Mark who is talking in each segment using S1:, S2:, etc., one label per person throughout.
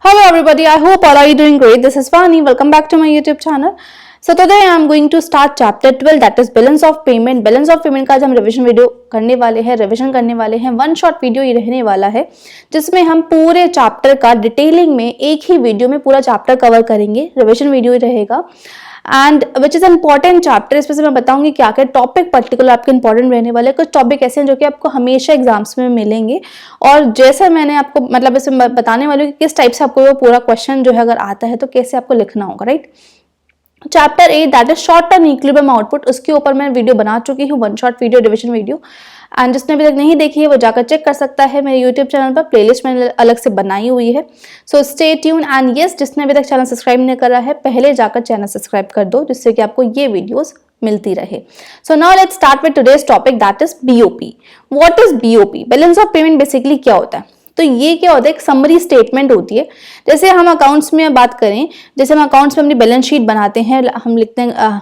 S1: Hello everybody, I hope all are you doing great. This is Vani. Welcome back to my YouTube channel. So today I am going to start chapter 12 that is balance of payment. Balance of payment का आज हम revision video करने वाले हैं one shot video ये रहने वाला है जिसमें हम पूरे चैप्टर का डिटेलिंग में एक ही वीडियो में पूरा चैप्टर कवर करेंगे. रिविजन वीडियो ही रहेगा and which is important chapter. इसमें से मैं बताऊंगी क्या क्या टॉपिक पर्टिकुलर आपके इंपॉर्टेंट रहने वाले. कुछ टॉपिक ऐसे हैं जो कि आपको हमेशा एग्जाम्स में मिलेंगे और जैसा मैंने आपको मतलब इसमें बताने वाली हूँ कि किस टाइप से आपको वो पूरा क्वेश्चन जो है अगर आता है तो कैसे आपको लिखना होगा. Right, chapter 8 that is short term equilibrium output, उसके ऊपर मैं वीडियो बना चुकी हूँ, one shot video, division video. And जिसने अभी तक नहीं देखी है वो जाकर चेक कर सकता है मेरे यूट्यूब चैनल पर. प्लेलिस्ट मैंने अलग से बनाई हुई है, so stay tune. And yes, जिसने अभी तक चैनल सब्सक्राइब नहीं करा है पहले जाकर चैनल सब्सक्राइब कर दो जिससे कि आपको ये वीडियोस मिलती रहे. So now let's start with today's topic that is BOP. What is BOP? Balance of payment basically क्या होता है? तो ये क्या होता है, एक समरी स्टेटमेंट होती है. जैसे हम अकाउंट्स में बात करें, जैसे हम अकाउंट्स में अपनी बैलेंस शीट बनाते हैं, हम लिखते हैं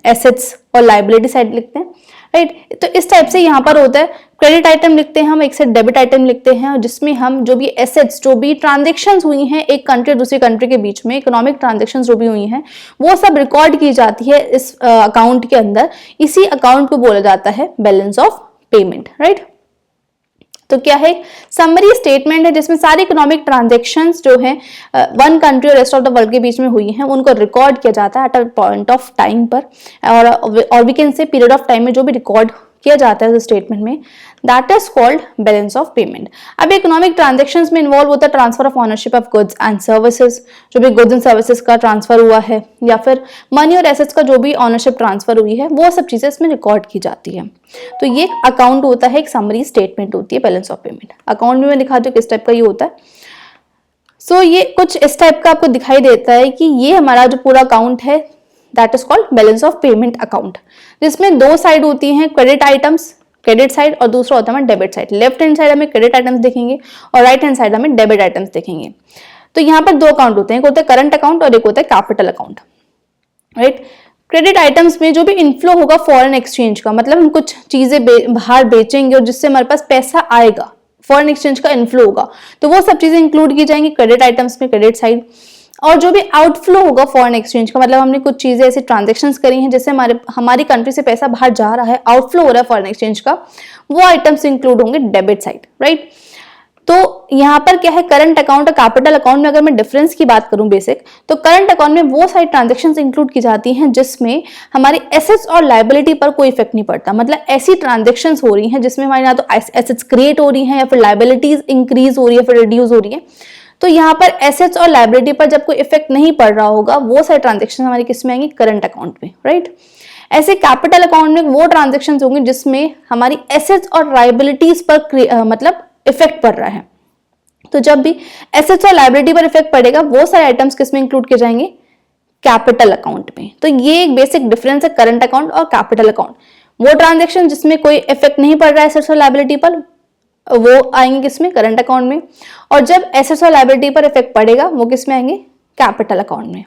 S1: एसेट्स और लायबिलिटी साइड लिखते हैं. राइट, तो इस टाइप से यहाँ पर होता है. क्रेडिट आइटम लिखते हैं हम, एक साइड डेबिट आइटम लिखते हैं, जिसमें हम जो भी एसेट्स, जो भी ट्रांजेक्शन्स हुई हैं एक कंट्री और दूसरी कंट्री के बीच में, इकोनॉमिक ट्रांजेक्शन्स जो भी हुई हैं वो सब रिकॉर्ड की जाती है इस अकाउंट के अंदर. इसी अकाउंट को बोला जाता है बैलेंस ऑफ पेमेंट. राइट, तो क्या है, समरी स्टेटमेंट है जिसमें सारी इकोनॉमिक ट्रांजैक्शंस जो हैं वन कंट्री और रेस्ट ऑफ द वर्ल्ड के बीच में हुई हैं उनको रिकॉर्ड किया जाता है at a point of time पर, और we can say period of time में जो भी रिकॉर्ड किया जाता है उस स्टेटमेंट में, that is called balance of payment. अब इकोनॉमिक ट्रांजैक्शंस में इन्वॉल्व होता है transfer of ownership of goods and services, जो भी गुड्स एंड सर्विसेज का ट्रांसफर हुआ है, या फिर मनी और एसेट्स का जो भी ऑनरशिप ट्रांसफर हुई है, वो सब चीजें इसमें रिकॉर्ड की जाती है. तो ये अकाउंट होता है, एक समरी स्टेटमेंट होती है बैलेंस ऑफ पेमेंट. अकाउंट में मैं दिखाती हूँ किस टाइप का ये होता है. सो ये कुछ इस टाइप का आपको दिखाई देता है कि ये हमारा जो पूरा अकाउंट है that is called balance of payment account, जिसमें दो साइड होती हैं, क्रेडिट आइटम्स, क्रेडिट साइड, और दूसरा होता है debit side. Left hand side हमें क्रेडिट आइटम्स देखेंगे और राइट हैंड साइड हमें डेबिट आइटम्स देखेंगे. तो यहाँ पर दो अकाउंट होते हैं, एक होता है करंट अकाउंट और एक होता है capital account. Right, credit items में जो भी इनफ्लो होगा फॉरेन एक्सचेंज का, मतलब हम कुछ चीजें बाहर बेचेंगे और जिससे हमारे पास पैसा आएगा, फॉरेन एक्सचेंज का इनफ्लो होगा, तो वो सब चीजें इंक्लूड की जाएंगी क्रेडिट आइटम्स में, क्रेडिट साइड. और जो भी आउटफ्लो होगा फॉरेन एक्सचेंज का, मतलब हमने कुछ चीजें ऐसी ट्रांजैक्शंस करी हैं जैसे हमारी कंट्री से पैसा बाहर जा रहा है, आउटफ्लो हो रहा है फॉरेन एक्सचेंज का, वो आइटम्स इंक्लूड होंगे डेबिट साइड. राइट, तो यहाँ पर क्या है, करंट अकाउंट और कैपिटल अकाउंट में अगर मैं डिफरेंस की बात करूं बेसिक, तो करंट अकाउंट में वो सारी ट्रांजैक्शंस इंक्लूड की जाती हैं जिसमें हमारी एसेट्स और लायबिलिटी पर कोई इफेक्ट नहीं पड़ता. मतलब ऐसी ट्रांजैक्शंस हो रही हैं जिसमें हमारी ना तो एसेट्स क्रिएट हो रही हैं या फिर लायबिलिटीज इंक्रीज हो रही है, फिर रिड्यूस हो रही है. तो यहाँ पर एसेट्स और लायबिलिटी पर जब कोई इफेक्ट नहीं पड़ रहा होगा, वो सारी ट्रांजैक्शन हमारी किस में आएंगी, करंट अकाउंट में. राइट, ऐसे कैपिटल अकाउंट में वो ट्रांजैक्शंस होंगे जिसमें हमारी एसेट्स और लायबिलिटीज पर मतलब इफेक्ट पड़ रहा है. तो जब भी एसेट्स और लायबिलिटी पर इफेक्ट पड़ेगा वो सारे आइटम्स किस में इंक्लूड किए जाएंगे, कैपिटल अकाउंट में. तो ये एक बेसिक डिफरेंस है करंट अकाउंट और कैपिटल अकाउंट. वो ट्रांजैक्शन जिसमें कोई इफेक्ट नहीं पड़ रहा है एसेट्स और लायबिलिटी पर, वो आएंगे किसमें, करंट अकाउंट में. और जब एसेट्स और लायबिलिटी पर इफेक्ट पड़ेगा वो किसमें आएंगे, कैपिटल अकाउंट में.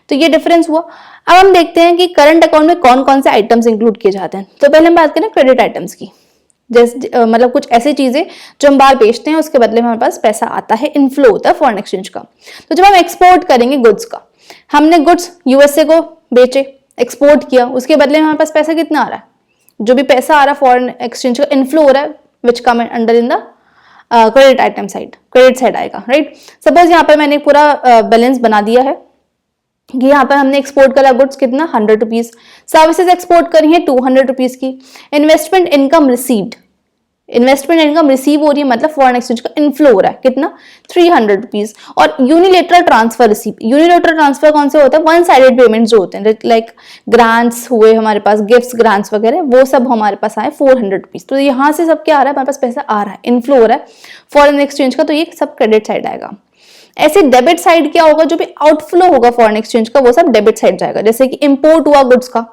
S1: तो ये डिफरेंस हुआ. अब हम देखते हैं कि करंट अकाउंट में कौन कौन से आइटम्स इंक्लूड किए जाते हैं. तो पहले हम बात करें क्रेडिट आइटम्स की. जैसे मतलब कुछ ऐसी चीजें जो हम बाहर बेचते हैं उसके बदले में हमारे पास पैसा आता है, इनफ्लो होता है फॉरेन एक्सचेंज का. तो जब हम एक्सपोर्ट करेंगे गुड्स का, हमने गुड्स यूएसए को बेचे, एक्सपोर्ट किया, उसके बदले में हमारे पास पैसा कितना आ रहा है, जो भी पैसा आ रहा है फॉरेन एक्सचेंज का इनफ्लो हो रहा है, which come under in the credit item side, credit side आएगा. राइट, सपोज यहाँ पर मैंने पूरा बैलेंस बना दिया है कि यहाँ पर हमने एक्सपोर्ट करा गुड्स कितना, 100 रुपीज, सर्विसेज एक्सपोर्ट करी है 200 रुपीज की, investment income received, investment income receive हो रही है मतलब फॉरेन एक्सचेंज का इनफ्लो हो रहा है कितना, 300 रुपीज. और unilateral transfer receive, unilateral transfer कौन से होता है, वन साइडेड पेमेंट जो होते हैं, लाइक ग्रांट्स हुए हमारे पास, गिफ्ट्स ग्रांट्स वगैरह, वो सब हमारे पास आए 400 रुपीज. तो यहाँ से सब क्या आ रहा है, हमारे पास पैसा आ रहा है, इनफ्लो हो रहा है फॉरेन एक्सचेंज का, तो ये सब क्रेडिट साइड आएगा. ऐसे डेबिट साइड क्या होगा, जो भी आउटफ्लो होगा फॉरेन एक्सचेंज का वो सब डेबिट साइड जाएगा. जैसे कि इंपोर्ट हुआ गुड्स का,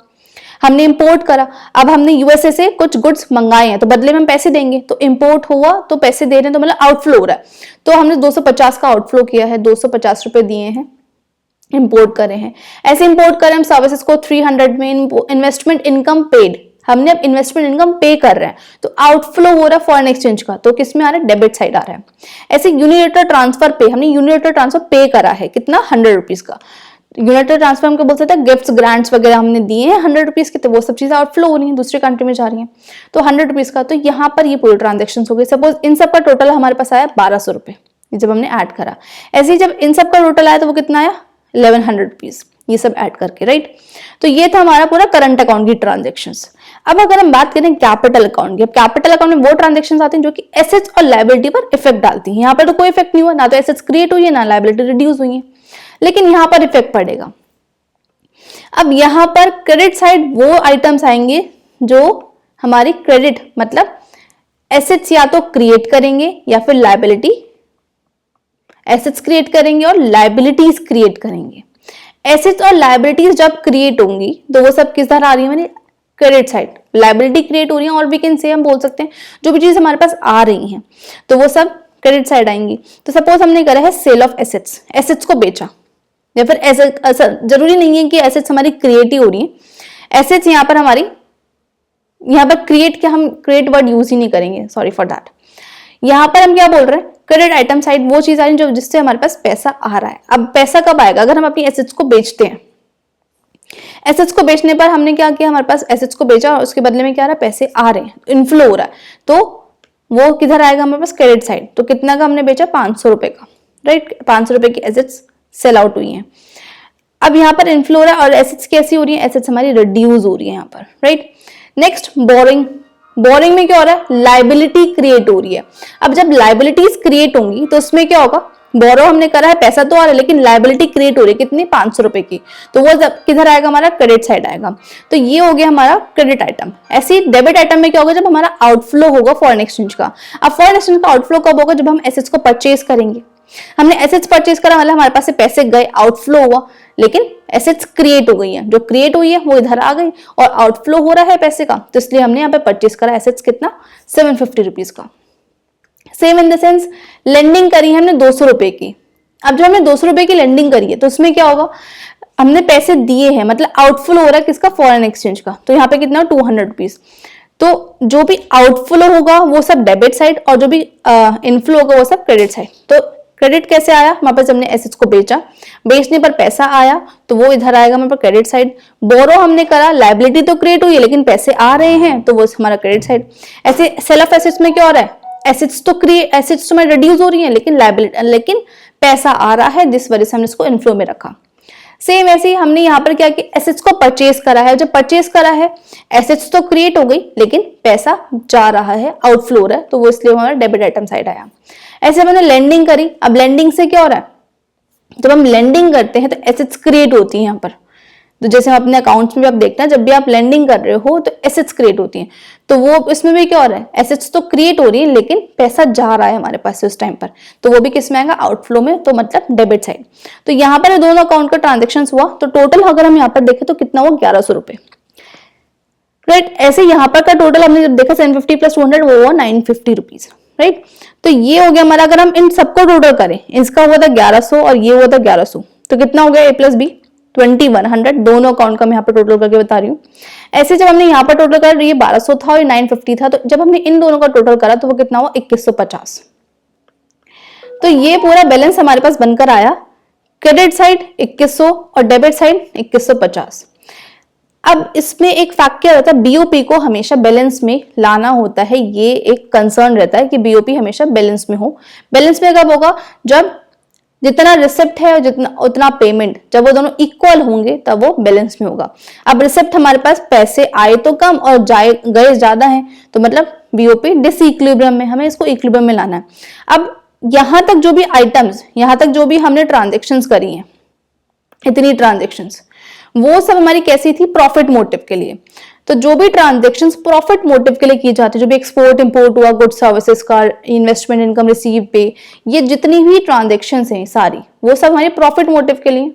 S1: हमने इंपोर्ट करा, अब हमने यूएसए से कुछ गुड्स मंगाए हैं तो बदले में हम पैसे देंगे, तो इंपोर्ट हुआ तो पैसे दे रहे हैं, तो मतलब आउटफ्लो हो रहा है. तो हमने 250 का आउटफ्लो किया है, 250 रुपए दिए हैं, इंपोर्ट करे हैं. ऐसे इंपोर्ट करें हम सर्विसेज को 300 में, इन्वेस्टमेंट इनकम पेड हमने अब इन्वेस्टमेंट इनकम पे कर रहे हैं, तो आउटफ्लो हो रहा है फॉरेन एक्सचेंज का, तो किस में आ रहा है, डेबिट साइड आ रहा है। ऐसे यूनिलेटरल ट्रांसफर पे, हमने यूनिलेटरल ट्रांसफर पे करा है कितना, 100 रुपीज का। यूनिलेटरल ट्रांसफर हम बोल सकते हैं गिफ्ट्स ग्रांट्स वगैरह हमने दिए हैं 100 रुपीज के, तो वो सब चीजें आउटफ्लो हो रही है, दूसरी कंट्री में जा रही है, तो 100 रुपीज का। तो यहाँ पर ये पूरे ट्रांजेक्शन हो गए। सपोज इन सब का टोटल हमारे पास आया 1200 रुपए, जब हमने ऐड करा। ऐसे ही जब इन सब का टोटल आया तो वो कितना आया, 1100 रुपीज, ये सब ऐड करके, राइट। तो ये था हमारा पूरा करंट अकाउंट की ट्रांजेक्शंस। अब अगर हम बात करें कैपिटल अकाउंट की, अब कैपिटल अकाउंट में वो ट्रांजेक्शंस आते हैं जो कि एसेट्स और लायबिलिटी पर इफेक्ट डालती हैं। यहाँ पर तो कोई इफेक्ट नहीं हुआ, ना तो एसेट्स क्रिएट हुई है ना लायबिलिटी रिड्यूस हुई है, लेकिन यहाँ पर इफेक्ट पड़ेगा। अब यहाँ पर क्रेडिट साइड वो आइटम्स आएंगे जो हमारी क्रेडिट मतलब एसेट्स या तो क्रिएट करेंगे या फिर लायबिलिटी, एसेट्स क्रिएट करेंगे और लायबिलिटीज क्रिएट करेंगे। एसेट्स और लायबिलिटीज जब क्रिएट होंगी तो वो सब किस तरह आ रही है, मैंने क्रेडिट साइड, लायबिलिटी क्रिएट हो रही है, और भी कैन से हम बोल सकते हैं जो भी चीज हमारे पास आ रही हैं तो वो सब क्रेडिट साइड आएंगी। तो सपोज हमने करा है सेल ऑफ एसेट्स, एसेट्स को बेचा, या फिर एसेट, जरूरी नहीं है कि एसेट्स हमारी क्रिएट ही हो रही है। एसेट्स यहाँ पर हमारी, यहाँ पर क्रिएट के हम क्रिएट वर्ड यूज ही नहीं करेंगे, सॉरी फॉर दैट। यहाँ पर हम क्या बोल रहे हैं, क्रेडिट आइटम साइड वो चीज आ रही है जो जिससे हमारे पास पैसा आ रहा है। अब पैसा कब आएगा, अगर हम अपनी एसेट्स को बेचते हैं। एसेट्स को बेचने पर हमने क्या किया, हमारे पास एसेट्स को बेचा और उसके बदले में क्या आ रहा है, पैसे आ रहे हैं, इनफ्लो हो रहा है, तो वो किधर आएगा हमारे पास, क्रेडिट साइड। तो कितना का हमने बेचा, 500 रुपए का, राइट। 500 रुपए की एसेट्स सेल आउट हुई हैं। अब यहाँ पर इनफ्लो हो रहा है और एसेट्स कैसी हो रही है, एसेट्स हमारी रिड्यूस हो रही है यहाँ पर, राइट। नेक्स्ट बोरिंग, बोरिंग में क्या हो रहा है, लायबिलिटी क्रिएट हो रही है। अब जब लायबिलिटीज क्रिएट होंगी तो उसमें क्या होगा, बोरो हमने करा है, पैसा तो आ रहा है लेकिन लायबिलिटी क्रिएट हो रही है कितनी, 500 रुपए की, तो वो जब किधर आएगा, हमारा क्रेडिट साइड आएगा। तो ये हो गया हमारा क्रेडिट आइटम। ऐसे ही डेबिट आइटम में क्या होगा, जब हमारा आउटफ्लो होगा फॉरेन एक्सचेंज का। अब फॉरेन एक्सचेंज का आउटफ्लो कब होगा, जब हम एसेट्स को परचेज करेंगे। हमने एसेट्स परचेज करा मतलब हमारे पास से पैसे गए, आउटफ्लो हुआ, लेकिन एसेट्स क्रिएट हो गई है, जो क्रिएट हुई है वो इधर आ गई और आउटफ्लो हो रहा है पैसे का, तो इसलिए हमने यहाँ पे परचेज करा एसेट्स कितना, 750 रुपीज का। Same in the sense lending करी है हमने 200 रुपए की। अब जब हमने 200 रुपए की लेंडिंग करी है तो उसमें क्या होगा, हमने पैसे दिए हैं, मतलब आउटफ्लो हो रहा है किसका, फॉरेन एक्सचेंज का, तो यहाँ पे कितना 200 रुपीज। तो जो भी आउटफ्लो होगा वो सब डेबिट साइड और जो भी इनफ्लो होगा वो सब क्रेडिट साइड। तो क्रेडिट कैसे आया, हमारे पास हमने एसेट्स को बेचा, बेचने पर पैसा आया तो वो इधर आएगा हमारे पास क्रेडिट साइड। बोरो हमने करा, लायबिलिटी तो क्रिएट हुई है लेकिन पैसे आ रहे हैं तो वो हमारा क्रेडिट साइड। ऐसे सेल ऑफ एसेट्स में क्या हो रहा है, एसेट्स तो में रिड्यूस हो रही है लेकिन पैसा आ रहा है, जिस वजह से हमने इसको इनफ्लो में रखा। सेम ऐसे ही हमने यहाँ पर क्या किया, एसेट्स को परचेज करा है। जब परचेज करा है, एसेट्स तो क्रिएट हो गई लेकिन पैसा जा रहा है, आउटफ्लो हो रहा है, तो वो इसलिए हमारा डेबिट आइटम साइड आया। ऐसे हमने लेंडिंग करी। अब लेंडिंग से क्या हो रहा है, जब हम लेंडिंग करते हैं तो एसेट्स क्रिएट होती है यहाँ पर। तो जैसे हम अपने अकाउंट्स में भी आप देखते हैं, जब भी आप लेंडिंग कर रहे हो तो एसेट्स क्रिएट होती हैं, तो वो इसमें भी क्या हो रहा है, एसेट्स तो क्रिएट हो रही है लेकिन पैसा जा रहा है हमारे पास से उस टाइम पर, तो वो भी किस में आएगा, आउटफ्लो में, तो मतलब डेबिट साइड। तो यहाँ पर दोनों अकाउंट का ट्रांजेक्शन हुआ, तो टोटल अगर हम यहाँ पर देखें तो कितना हुआ, 1100 रुपए, राइट। ऐसे यहाँ पर का टोटल हमने जब देखा 750 प्लस 200 वो हुआ 950 रुपीज, राइट। तो ये हो गया हमारा, अगर हम इन सबको टोटल करें, इसका हुआ था 1100 और ये हुआ था 1100, तो कितना हो गया, A प्लस B 2100, दोनों अकाउंट का मैं यहाँ पर टोटल करके बता रही हूँ। ऐसे जब हमने यहाँ पर टोटल करा, ये 1200 था और 950 था, तो जब हमने इन दोनों का टोटल करा तो वो कितना हुआ, 2150। तो ये पूरा बैलेंस हमारे पास बनकर आया, क्रेडिट साइड 2100 और डेबिट साइड 2150। अब इसमें एक फैक्ट क्या रहता है, बीओपी को हमेशा बैलेंस में लाना होता है, ये एक कंसर्न रहता है कि बीओपी हमेशा बैलेंस में हो। बैलेंस में कब होगा, जब जितना रिसिप्ट है और जितना उतना पेमेंट, जब वो दोनों इक्वल होंगे तब वो बैलेंस में होगा। अब रिसिप्ट हमारे पास पैसे आए तो कम और गए ज्यादा हैं, तो मतलब बीओपी डिसइक्विलिब्रियम में, हमें इसको इक्विलिब्रियम में लाना है। अब यहां तक जो भी आइटम्स, यहां तक जो भी हमने ट्रांजेक्शन्स करी हैं, इतनी ट्रांजेक्शन्स, वो सब हमारी कैसी थी, प्रॉफिट मोटिव के लिए। तो जो भी ट्रांजेक्शन्स प्रॉफिट मोटिव के लिए की जाती है, जो भी एक्सपोर्ट इंपोर्ट हुआ, गुड सर्विसेज का, इन्वेस्टमेंट इनकम रिसीव पे, ये जितनी भी ट्रांजेक्शन्स हैं सारी, वो सब हमारे प्रॉफिट मोटिव के लिए।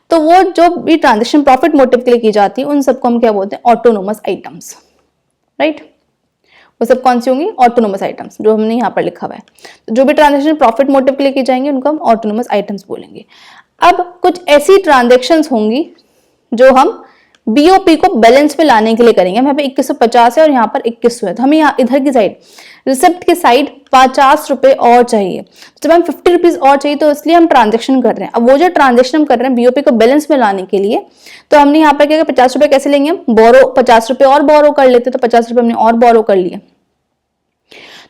S1: तो वो जो भी ट्रांजेक्शन प्रॉफिट मोटिव के लिए की जाती है उन सबको हम क्या बोलते हैं, ऑटोनोमस आइटम्स, राइट। वो सब कौन सी होंगी, ऑटोनोमस आइटम्स, जो हमने यहाँ पर लिखा हुआ है। तो जो भी ट्रांजेक्शन प्रॉफिट मोटिव के लिए की जाएंगे उनको हम ऑटोनोमस आइटम्स बोलेंगे। अब कुछ ऐसी ट्रांजेक्शन्स होंगी जो हम बीओपी को बैलेंस में लाने के लिए करेंगे। यहाँ पे 2150 है और यहाँ पर 2100 है, तो हमें यहाँ इधर की साइड रिसिप्ट की साइड 50 रुपए और चाहिए। जब हम 50 रुपीज और चाहिए तो इसलिए हम ट्रांजेक्शन कर रहे हैं। अब वो जो ट्रांजेक्शन हम कर रहे हैं बीओपी को बैलेंस में लाने के लिए, तो हमने यहाँ पर क्या 50 रुपए कैसे लेंगे, हम बोरो 50 रुपए और बोरो कर लेते, तो 50 रुपए हमने और बोरो कर लिए।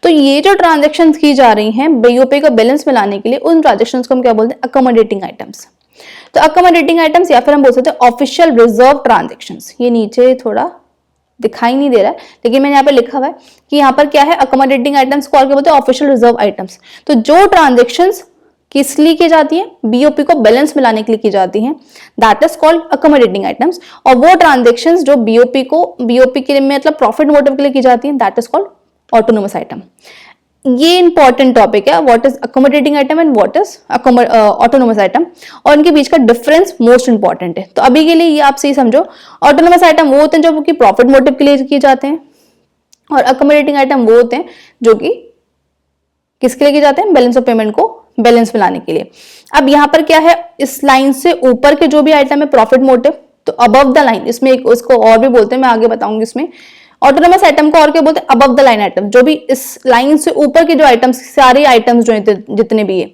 S1: तो ये जो ट्रांजेक्शन की जा रही हैं बीओपी को बैलेंस में लाने के लिए, उन ट्रांजेक्शन को हम क्या बोलते हैं, अकोमोडेटिंग आइटम्स। तो अकोमोडेटिंग आइटम्स या फिर हम बोल सकते हैं ऑफिशियल रिजर्व ट्रांजेक्शंस। ये नीचे थोड़ा दिखाई नहीं दे रहा है, लेकिन मैंने यहाँ पे लिखा हुआ है कि यहाँ पर क्या है, अकोमोडेटिंग आइटम्स को क्या बोलते हैं, ऑफिशियल रिजर्व आइटम्स। तो जो ट्रांजेक्शंस किस लिए की जाती है, बीओपी को बैलेंस में लाने के लिए की जाती हैं, that is called accommodating items. और वो ट्रांजेक्शंस जो बीओपी के लिए मतलब प्रॉफिट मोटिव के लिए की जाती हैं, that is called autonomous item. ये इंपॉर्टेंट टॉपिक है, what is accommodating item and what is autonomous item, और इनके बीच का डिफरेंस मोस्ट इंपॉर्टेंट है। तो अभी के लिए ये आप सही समझो, ऑटोनोमस आइटम वो होते हैं जो कि प्रॉफिट मोटिव के लिए किए जाते हैं, और अकोमोडेटिंग आइटम वो होते हैं जो कि किसके लिए किए जाते हैं, बैलेंस ऑफ पेमेंट को बैलेंस में लाने के लिए। अब यहाँ पर क्या है, इस लाइन से ऊपर के जो भी आइटम है प्रॉफिट मोटिव, तो अबव द लाइन, इसमें एक उसको और भी बोलते हैं, मैं आगे बताऊंगी इसमें। ऑटोनोमस आइटम को और क्या बोलते हैं, अबव द लाइन आइटम। जो भी इस लाइन से ऊपर के जो आइटम्स, सारे आइटम्स जो जितने भी है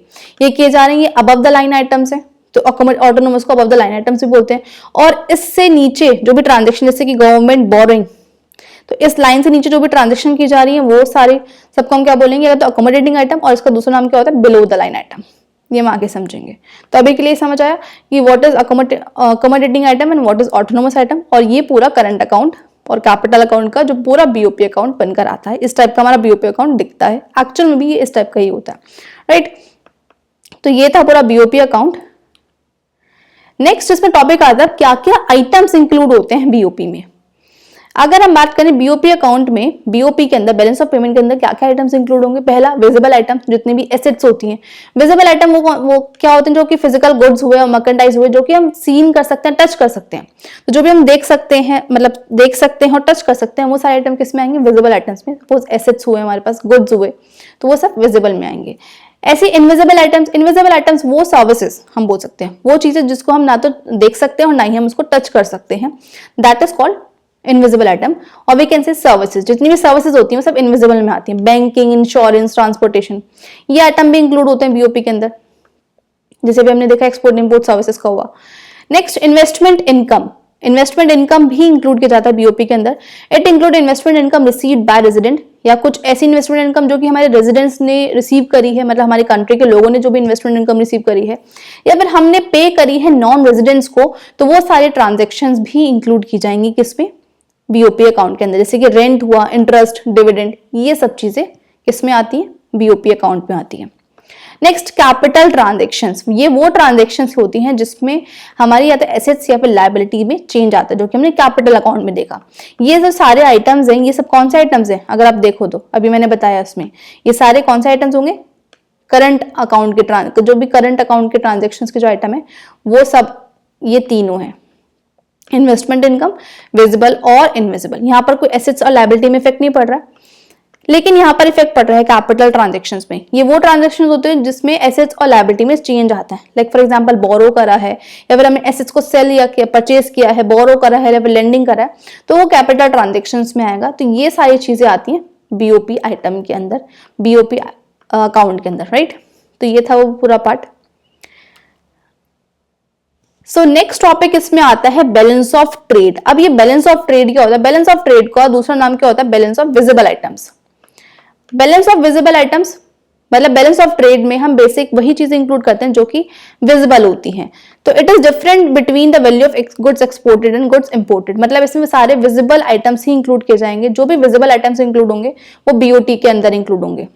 S1: ये किए जा रहे हैं, ये अबव द लाइन आइटम्स है, तो ऑटोनोमस को अबव द लाइन आइटम्स भी बोलते हैं। और इससे नीचे जो भी ट्रांजेक्शन, जैसे कि गवर्नमेंट बोरोइंग, तो इस लाइन से नीचे जो भी ट्रांजेक्शन की जा रही है वो सारे सबको हम क्या बोलेंगे, या तो अकोमोडेटिंग आइटम, और इसका दूसरा नाम क्या होता है, बिलो द लाइन आइटम। ये हम आगे समझेंगे। तो अभी के लिए समझ आया कि what is accommodating item and what is autonomous item. और ये पूरा करंट अकाउंट और कैपिटल अकाउंट का जो पूरा बीओपी अकाउंट बनकर आता है, इस टाइप का हमारा बीओपी अकाउंट दिखता है। एक्चुअल में भी ये इस टाइप का ही होता है, राइट। तो ये था पूरा बीओपी अकाउंट। नेक्स्ट इसमें टॉपिक आता है क्या क्या आइटम्स इंक्लूड होते हैं बीओपी में। अगर हम बात करें बीओपी अकाउंट में, बीओपी के अंदर बैलेंस ऑफ पेमेंट के अंदर क्या क्या आइटम्स इंक्लूड होंगे। पहला विजिबल आइटम, जितने भी एसेट्स होती हैं। विजिबल आइटम वो क्या होते हैं, जो कि फिजिकल गुड्स हुए और मर्केंडाइज हुए, जो कि हम सीन कर सकते हैं, टच कर सकते हैं। तो जो भी हम देख सकते हैं, मतलब देख सकते हैं और टच कर सकते हैं, वो सारे आइटम किस में आएंगे, विजिबल आइटम्स में। सपोज एसेट्स हुए हमारे पास, गुड्स हुए, तो वो सब विजिबल में आएंगे। ऐसे इनविजिबल आइटम्स वो सर्विसेज हम बोल सकते हैं, वो चीजें जिसको हम ना तो देख सकते हैं और ना ही हम उसको टच कर सकते हैं, that is called invisible item. और वी कैन से सर्विसेज, जितनी भी सर्विसेज होती हैं वो सब इनविजिबल में आती हैं। बैंकिंग, इंश्योरेंस, ट्रांसपोर्टेशन, ये आइटम भी इंक्लूड होते हैं बीओपी के अंदर, जैसे भी हमने देखा एक्सपोर्ट इंपोर्ट सर्विसेज का हुआ। Next investment income, investment income भी इंक्लूड किया जाता है बीओपी के अंदर। It include investment income received by resident, या कुछ ऐसी इन्वेस्टमेंट इनकम जो कि हमारे रेजिडेंट्स ने रिसीव करी है, मतलब हमारी कंट्री के लोगों ने जो भी इन्वेस्टमेंट इनकम रिसीव करी है, या फिर हमने पे करी है नॉन रेजिडेंट्स को, तो वो सारे ट्रांजेक्शन्स भी इंक्लूड की जाएंगी किसमें, बीओपी अकाउंट के अंदर। जैसे कि रेंट हुआ, इंटरेस्ट, डिविडेंड, ये सब चीजें किसमें आती हैं, बीओपी अकाउंट में आती हैं। नेक्स्ट कैपिटल ट्रांजेक्शंस, ये वो ट्रांजेक्शंस होती हैं जिसमें हमारी या तो एसेट्स या फिर लायबिलिटी में चेंज आता है, जो कि हमने कैपिटल अकाउंट में देखा। ये जो सारे आइटम्स हैं, ये सब कौन से आइटम्स हैं, अगर आप देखो तो अभी मैंने बताया इसमें ये सारे कौन से आइटम्स होंगे, करंट अकाउंट के जो भी करंट अकाउंट के ट्रांजेक्शंस के जो आइटम है वो सब ये तीनों हैं, इन्वेस्टमेंट इनकम, विजिबल और इनविजिबल। यहाँ पर कोई एसेट्स और लायबिलिटी में इफेक्ट नहीं पड़ रहा, लेकिन यहाँ पर इफेक्ट पड़ रहा है कैपिटल ट्रांजेक्शन्स में। ये वो ट्रांजेक्शन्स होते हैं जिसमें एसेट्स और लायबिलिटी में चेंज आता है। लाइक फॉर एग्जांपल बोरो करा है, या फिर हमने एसेट्स को सेल या परचेज किया है, बोरो करा है या फिर लेंडिंग करा है, तो वो कैपिटल ट्रांजेक्शन्स में आएगा। तो ये सारी चीजें आती हैं बीओपी आइटम के अंदर, बीओपी अकाउंट के अंदर, राइट। तो ये था वो पूरा पार्ट। सो नेक्स्ट टॉपिक इसमें आता है बैलेंस ऑफ ट्रेड। अब ये बैलेंस ऑफ ट्रेड क्या होता है, बैलेंस ऑफ ट्रेड का दूसरा नाम क्या होता है, balance of visible items. Balance of visible items मतलब बैलेंस ऑफ ट्रेड में हम बेसिक वही चीजें इंक्लूड करते हैं जो कि विजिबल होती हैं। तो it is different between the value of goods exported and goods imported, मतलब इसमें सारे विजिबल आइटम्स ही इंक्लूड किए जाएंगे। जो भी विजिबल आइटम्स इंक्लूड होंगे वो बीओटी के अंदर इंक्लूड होंगे।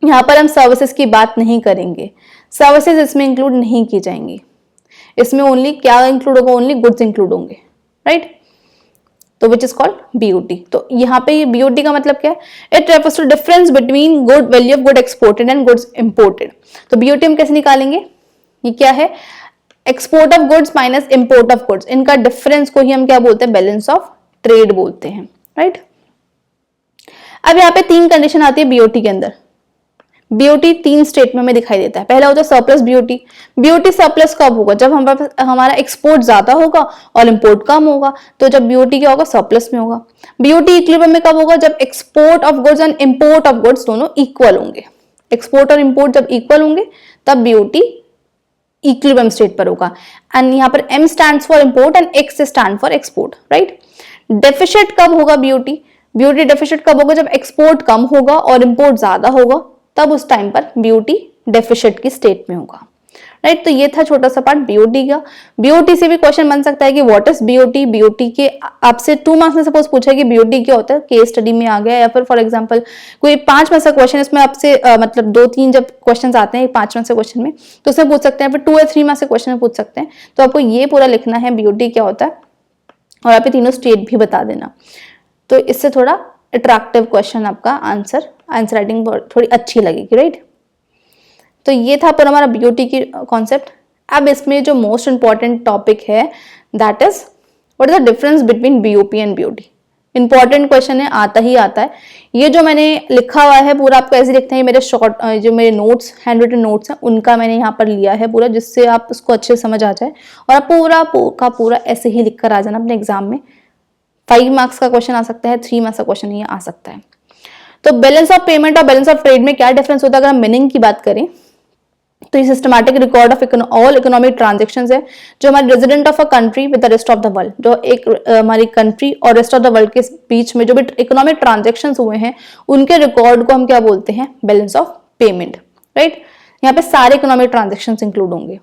S1: यहाँ पर हम सर्विसेज की बात नहीं करेंगे, सर्विसेज इसमें इंक्लूड नहीं की जाएंगी। इसमें ओनली क्या इंक्लूड होगा, ओनली गुड्स इंक्लूड होंगे, राइट। तो विच इज कॉल्ड बीओटी। तो यहाँ पे ये बीओटी का मतलब क्या है, it refers to difference between good value of good exported and goods imported. तो बीओटी हम कैसे निकालेंगे, ये क्या है, export of goods minus import of goods, इनका डिफरेंस को ही हम क्या बोलते हैं, बैलेंस ऑफ ट्रेड बोलते हैं, राइट। अब यहाँ पे तीन कंडीशन आती है बीओटी के अंदर। बीओटी 3 स्टेट में हमें दिखाई देता है। पहला होता है सरप्लस बीओटी। बीओटी सरप्लस कब होगा? जब हमारा एक्सपोर्ट ज्यादा होगा और इंपोर्ट कम होगा, तो जब बीओटी क्या होगा? सरप्लस में होगा। बीओटी इक्विलिब्रियम में कब होगा? जब export of goods and import of goods दोनों इक्वल होंगे। एक्सपोर्ट और इंपोर्ट जब इक्वल होंगे तब बीओटी इक्विलिब्रियम स्टेट पर होगा। एंड यहाँ पर M stands for import and X stand for export, right. Deficit कब होगा बीओटी? बीओटी डेफिसिट कब होगा? जब एक्सपोर्ट कम होगा और इंपोर्ट ज्यादा होगा, तब उस टाइम पर बीओटी डेफिसिट की स्टेट में होगा, राइट। तो ये था छोटा सा पार्ट बीओटी का। बीओटी से भी क्वेश्चन बन सकता है कि व्हाट इज बीओटी। बीओटी के आपसे 2 मार्क्स में सपोज पूछा है कि बीओटी क्या होता है, केस स्टडी में आ गया, या फिर फॉर एग्जांपल कोई 5 में से क्वेश्चन, इसमें आपसे मतलब 2-3 जब क्वेश्चन आते हैं 5 में से क्वेश्चन में, तो उसमें पूछ सकते हैं, फिर 2 या 3 में से क्वेश्चन में पूछ सकते हैं। तो आपको ये पूरा लिखना है बीओटी क्या होता है, और आप तीनों स्टेट भी बता देना। तो इससे थोड़ा अट्रैक्टिव क्वेश्चन आपका आंसर राइटिंग थोड़ी अच्छी लगेगी, राइट। तो ये था पूरा हमारा बीओटी की कॉन्सेप्ट। अब इसमें जो मोस्ट इंपॉर्टेंट टॉपिक है that is what is the difference between BOP and BOT. Important question है, आता ही आता है। ये जो मैंने लिखा हुआ है पूरा आपको ऐसे लिखना है, मेरे शॉर्ट जो मेरे नोट्स हैंड रिटन नोट्स हैं उनका मैंने यहाँ पर लिया है पूरा, जिससे आप उसको अच्छे से समझ आ जाए और आप पूरा का पूरा ऐसे ही लिख कर आ जाना अपने एग्जाम में। 5 मार्क्स का क्वेश्चन आ सकता है, 3 मार्क्स का क्वेश्चन ये आ सकता है। तो बैलेंस ऑफ पेमेंट और बैलेंस ऑफ ट्रेड में क्या डिफरेंस होता है? अगर हम मीनिंग की बात करें तो ये systematic record of all economic transactions है जो हमारे resident of a country with the rest of the world, जो एक हमारी कंट्री और रेस्ट ऑफ द वर्ल्ड के बीच में जो भी इकोनॉमिक ट्रांजैक्शंस हुए हैं उनके रिकॉर्ड को हम क्या बोलते हैं? Balance of payment, right. यहाँ पे सारे इकोनॉमिक ट्रांजैक्शंस इंक्लूड होंगे।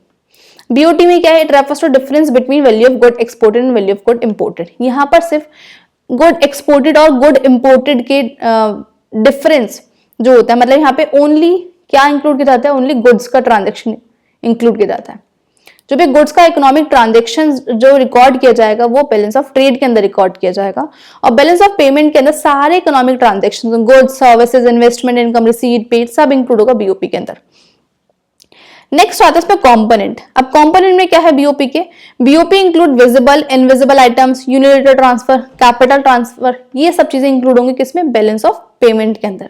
S1: बीओटी में क्या है? It refers to difference between value of good exported and value of good imported. यहाँ पर सिर्फ गुड एक्सपोर्टेड और गुड इंपोर्टेड के डिफरेंस जो होता है, मतलब यहाँ पे ओनली क्या इंक्लूड किया जाता है? ओनली गुड्स का ट्रांजैक्शन इंक्लूड किया जाता है। जो भी गुड्स का इकोनॉमिक ट्रांजैक्शन जो रिकॉर्ड किया जाएगा वो बैलेंस ऑफ ट्रेड के अंदर रिकॉर्ड किया जाएगा, और बैलेंस ऑफ पेमेंट के अंदर सारे economic transaction, goods, services, investment, income, receipt, paid सब इंक्लूड होगा बीओपी के अंदर। नेक्स्ट आता है इसमें कंपोनेंट। अब कंपोनेंट में क्या है बीओपी के? BOP include visible, invisible items, unilateral transfer, capital transfer, ये सब चीजें इंक्लूड होंगी किसमें? बैलेंस ऑफ पेमेंट के अंदर।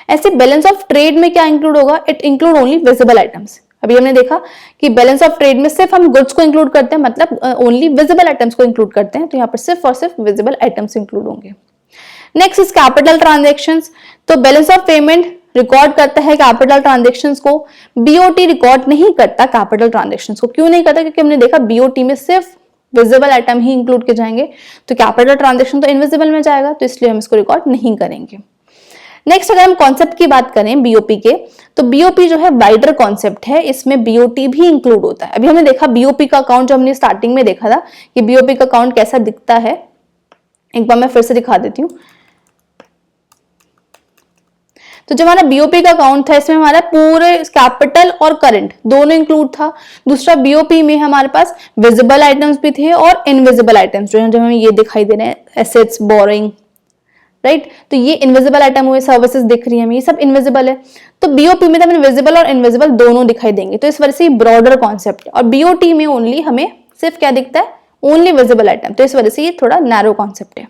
S1: ऐसे बैलेंस ऑफ ट्रेड में क्या इंक्लूड होगा? It include only visible items. अभी हमने देखा कि बैलेंस ऑफ ट्रेड में सिर्फ हम गुड्स को इंक्लूड करते हैं, मतलब ओनली विजिबल आइटम्स को इंक्लूड करते हैं, तो यहाँ पर सिर्फ और सिर्फ विजिबल आइटम्स इंक्लूड होंगे। Next is capital transactions. तो बैलेंस ऑफ पेमेंट रिकॉर्ड करता है कैपिटल ट्रांजैक्शंस को, बीओटी रिकॉर्ड नहीं करता कैपिटल ट्रांजैक्शंस को। क्यों नहीं करता? क्योंकि हमने देखा बीओटी में सिर्फ विजिबल आइटम ही इंक्लूड किए जाएंगे, तो कैपिटल ट्रांजैक्शन तो इनविजिबल में जाएगा, तो इसलिए हम इसको रिकॉर्ड नहीं करेंगे। नेक्स्ट अगर हम कॉन्सेप्ट की बात करें बीओपी के, तो बीओपी जो है वाइडर कॉन्सेप्ट है, इसमें बीओटी भी इंक्लूड होता है। अभी हमने देखा बीओपी का अकाउंट, जो हमने स्टार्टिंग में देखा था कि बीओपी का अकाउंट कैसा दिखता है, एक बार मैं फिर से दिखा देती हूँ। तो जो हमारा बीओपी का अकाउंट था इसमें हमारा पूरे कैपिटल और करंट दोनों इंक्लूड था। दूसरा बीओपी में हमारे पास विजिबल आइटम्स भी थे और इनविजिबल आइटम्स जो हमें ये दिखाई दे रहे हैं, एसेट्स, बोरिंग, राइट। तो ये इनविजिबल आइटम हुए, सर्विसेज दिख रही है हमें, ये सब इनविजिबल है। तो बीओपी में हमें विजिबल और इनविजिबल दोनों दिखाई देंगे, तो इस वजह से ब्रॉडर कॉन्सेप्ट है। और बीओटी में ओनली हमें सिर्फ क्या दिखता है? ओनली विजिबल आइटम, तो इस वजह से ये थोड़ा नैरो कॉन्सेप्ट है।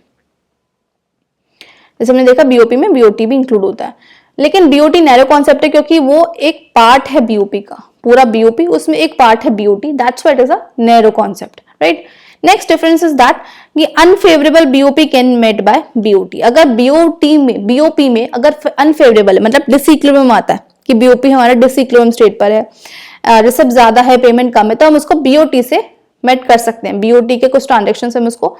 S1: जैसे हमने देखा बीओपी में बीओटी भी इंक्लूड होता है, लेकिन बीओटी नैरो कॉन्सेप्ट है क्योंकि वो एक पार्ट है बीओपी का, पूरा बीओपी उसमें एक पार्ट है BOT, that's why it is a narrow concept, right. Next difference is that कि unfavourable BOP can met by BOT. अगर बीओपी में अगर अनफेवरेबल है, मतलब डिसइक्विलिब्रियम आता है कि बीओपी हमारा डिसइक्विलिब्रियम स्टेट पर है, रिसिप्ट ज्यादा है, पेमेंट कम है, तो हम उसको बीओटी से मेट कर सकते हैं। बीओटी के कुछ ट्रांजेक्शन हम उसको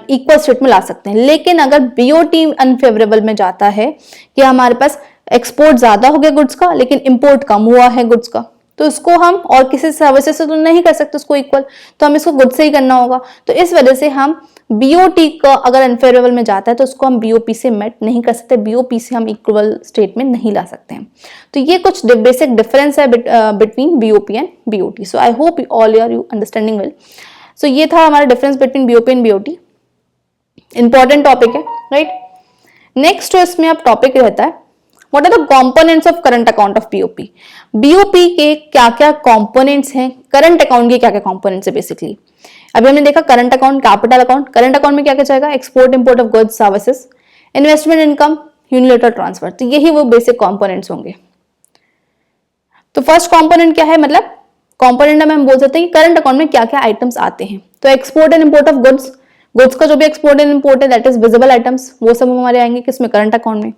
S1: इक्वल स्टेट में ला सकते हैं। लेकिन अगर बीओटी अनफेवरेबल में जाता है कि हमारे पास एक्सपोर्ट ज्यादा हो गया गुड्स का लेकिन इंपोर्ट कम हुआ है गुड्स का, तो इसको हम और किसी सर्विसेज से तो नहीं कर सकते उसको इक्वल, तो हमें इसको गुड्स से ही करना होगा। तो इस वजह से हम बीओटी का अगर अनफेवरेबल में जाता है तो उसको हम बीओपी से मेट नहीं कर सकते, बीओपी से हम इक्वल स्टेट में नहीं ला सकते हैं। तो ये कुछ बेसिक डिफरेंस है between BOP and BOT. So I hope all are you understanding well. So ये था हमारा difference between BOP and BOT, important topic है, राइट। नेक्स्ट इसमें अब टॉपिक रहता है what are the components of current account of BOP. BOP के क्या क्या कंपोनेंट्स हैं, करंट अकाउंट के क्या क्या कंपोनेंट्स है बेसिकली। अभी हमने देखा current account, capital account. Current account में क्या क्या जाएगा? Export import of goods, services, investment, income, unilateral transfer. तो यही वो बेसिक कंपोनेंट्स होंगे, तो फर्स्ट कंपोनेंट क्या है, मतलब कंपोनेंट में हम बोल सकते हैं कि करंट अकाउंट में क्या क्या आइटम्स आते हैं। तो export and import of goods, goods का जो भी एक्सपोर्ट एंड इंपोर्ट है दैट इज विजिबल आइटम्स, वो सब हमारे आएंगे किसमें, करंट अकाउंट में।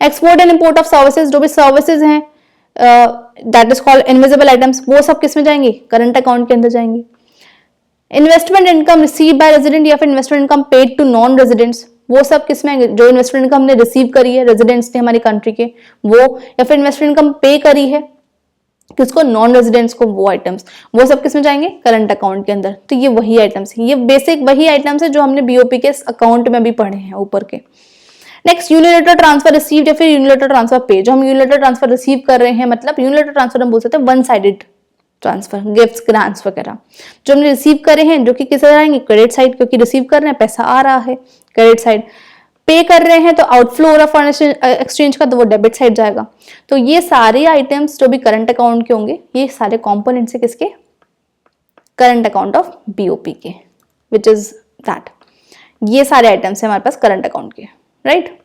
S1: Export and import of services, जो भी सर्विसेज हैं that is called invisible items, वो सब किसमें जाएंगे, करंट अकाउंट के अंदर जाएंगे। Investment income receive by resident या फिर investment income paid to non residents, वो सब किसमें आएंगे, जो इन्वेस्टमेंट इनकम हमने रिसीव करी है रेजिडेंट्स ने हमारी कंट्री के वो, या फिर इन्वेस्टमेंट इनकम पे करी है किसको, नॉन रेजिडेंट्स को, वो आइटम्स वो सब किसमें जाएंगे, करंट अकाउंट के अंदर। तो ये वही आइटम्स है, ये बेसिक वही आइटम्स है जो हमने बीओपी के अकाउंट में भी पढ़े हैं ऊपर के। नेक्स्ट यूनिलेटर ट्रांसफर रिसीव्ड या फिर यूनिलेटर ट्रांसफर पे, जो हम यूनिलेटर ट्रांसफर रिसीव कर रहे हैं, मतलब यूनिलेटर ट्रांसफर हम बोल सकते हैं one sided transfer, gifts grants वगैरह जो हमने रिसीव करे हैं, जो कि किस आएंगे, क्रेडिट साइड, क्योंकि रिसीव कर रहे हैं पैसा आ रहा है क्रेडिट साइड, पे कर रहे हैं तो आउटफ्लो हो रहा फॉरेन एक्सचेंज का, तो वो डेबिट साइड जाएगा। तो ये सारे आइटम्स जो भी करंट अकाउंट के होंगे, ये सारे कंपोनेंट्स है किसके, करंट अकाउंट ऑफ बीओपी के, विच इज दैट, ये सारे आइटम्स है हमारे पास करंट अकाउंट के, राइट।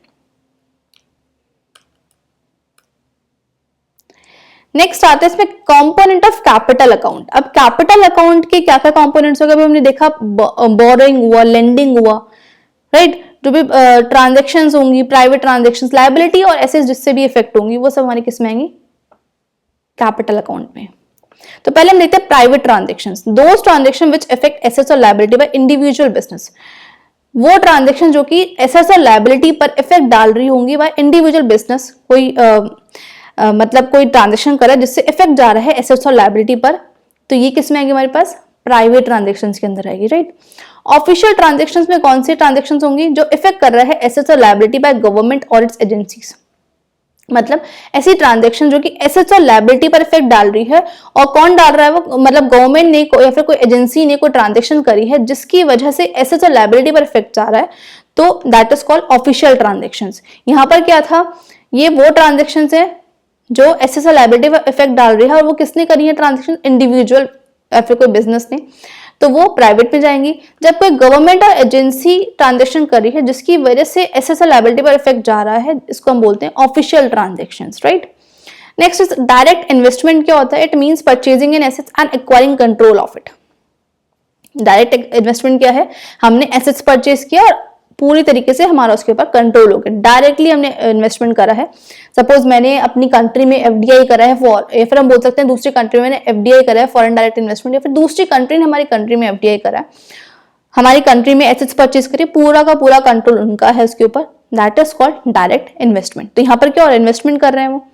S1: नेक्स्ट आता है इसमें कंपोनेंट ऑफ कैपिटल अकाउंट। अब कैपिटल अकाउंट के क्या क्या कंपोनेंट्स हो गए, हमने देखा बोरोइंग हुआ, लेंडिंग हुआ, राइट, जो भी ट्रांजैक्शंस होंगी, प्राइवेट ट्रांजैक्शंस, लायबिलिटी और एसेट्स जिससे भी इफेक्ट होंगी, वो सब हमारी किस में आएंगी, कैपिटल अकाउंट में। तो पहले हम देखते हैं private transactions, those transaction which affect assets और लायबिलिटी बाय इंडिविजुअल बिजनेस, वो ट्रांजैक्शन जो कि एसेट्स और लायबिलिटी पर इफेक्ट डाल रही होंगी बाय इंडिविजुअल बिजनेस, कोई मतलब कोई ट्रांजैक्शन करा जिससे इफेक्ट जा रहा है एसेट्स और लायबिलिटी पर, तो ये किस में आएगी हमारे पास, प्राइवेट ट्रांजैक्शंस के अंदर आएगी, राइट। ऑफिशियल ट्रांजैक्शंस में कौन सी ट्रांजैक्शंस होंगी, जो इफेक्ट कर रहा है एसेट्स और लायबिलिटी बाय गवर्नमेंट और इट्स एजेंसीज, मतलब ऐसी ट्रांजैक्शन जो कि एसेट्स और लायबिलिटी पर इफेक्ट डाल रही है, और कौन डाल रहा है वो, मतलब गवर्नमेंट ने या फिर कोई एजेंसी ने कोई ट्रांजैक्शन करी है जिसकी वजह से एसेट्स और लायबिलिटी पर इफेक्ट जा रहा है, तो that is called official transactions. यहाँ पर क्या था, ये वो ट्रांजैक्शंस है जो एसेट्स और लायबिलिटी पर इफेक्ट डाल रही है, और वो किसने करी है ट्रांजैक्शन, इंडिविजुअल या फिर कोई बिजनेस ने, तो वो प्राइवेट में जाएंगी। जब कोई गवर्नमेंट और एजेंसी ट्रांजैक्शन कर रही है जिसकी वजह से एसेट्स और लायबिलिटी पर इफेक्ट जा रहा है, इसको हम बोलते हैं official transactions, right. Next is direct investment. क्या होता है, it means purchasing in assets and acquiring control of it. Direct investment क्या है, हमने एसेट्स परचेज किया और पूरी तरीके से हमारा उसके ऊपर कंट्रोल हो गया, डायरेक्टली हमने इन्वेस्टमेंट करा है। सपोज मैंने अपनी कंट्री में एफडीआई करा है, या फिर हम बोल सकते हैं दूसरी कंट्री में मैंने एफडीआई करा है, फॉरेन डायरेक्ट इन्वेस्टमेंट, या फिर दूसरी कंट्री ने हमारी कंट्री में एफडीआई करा है, हमारी कंट्री में एसेट्स परचेज करी, पूरा का पूरा कंट्रोल उनका है उसके ऊपर, that is called direct investment. तो यहाँ पर क्या और इन्वेस्टमेंट कर रहे हैं वो,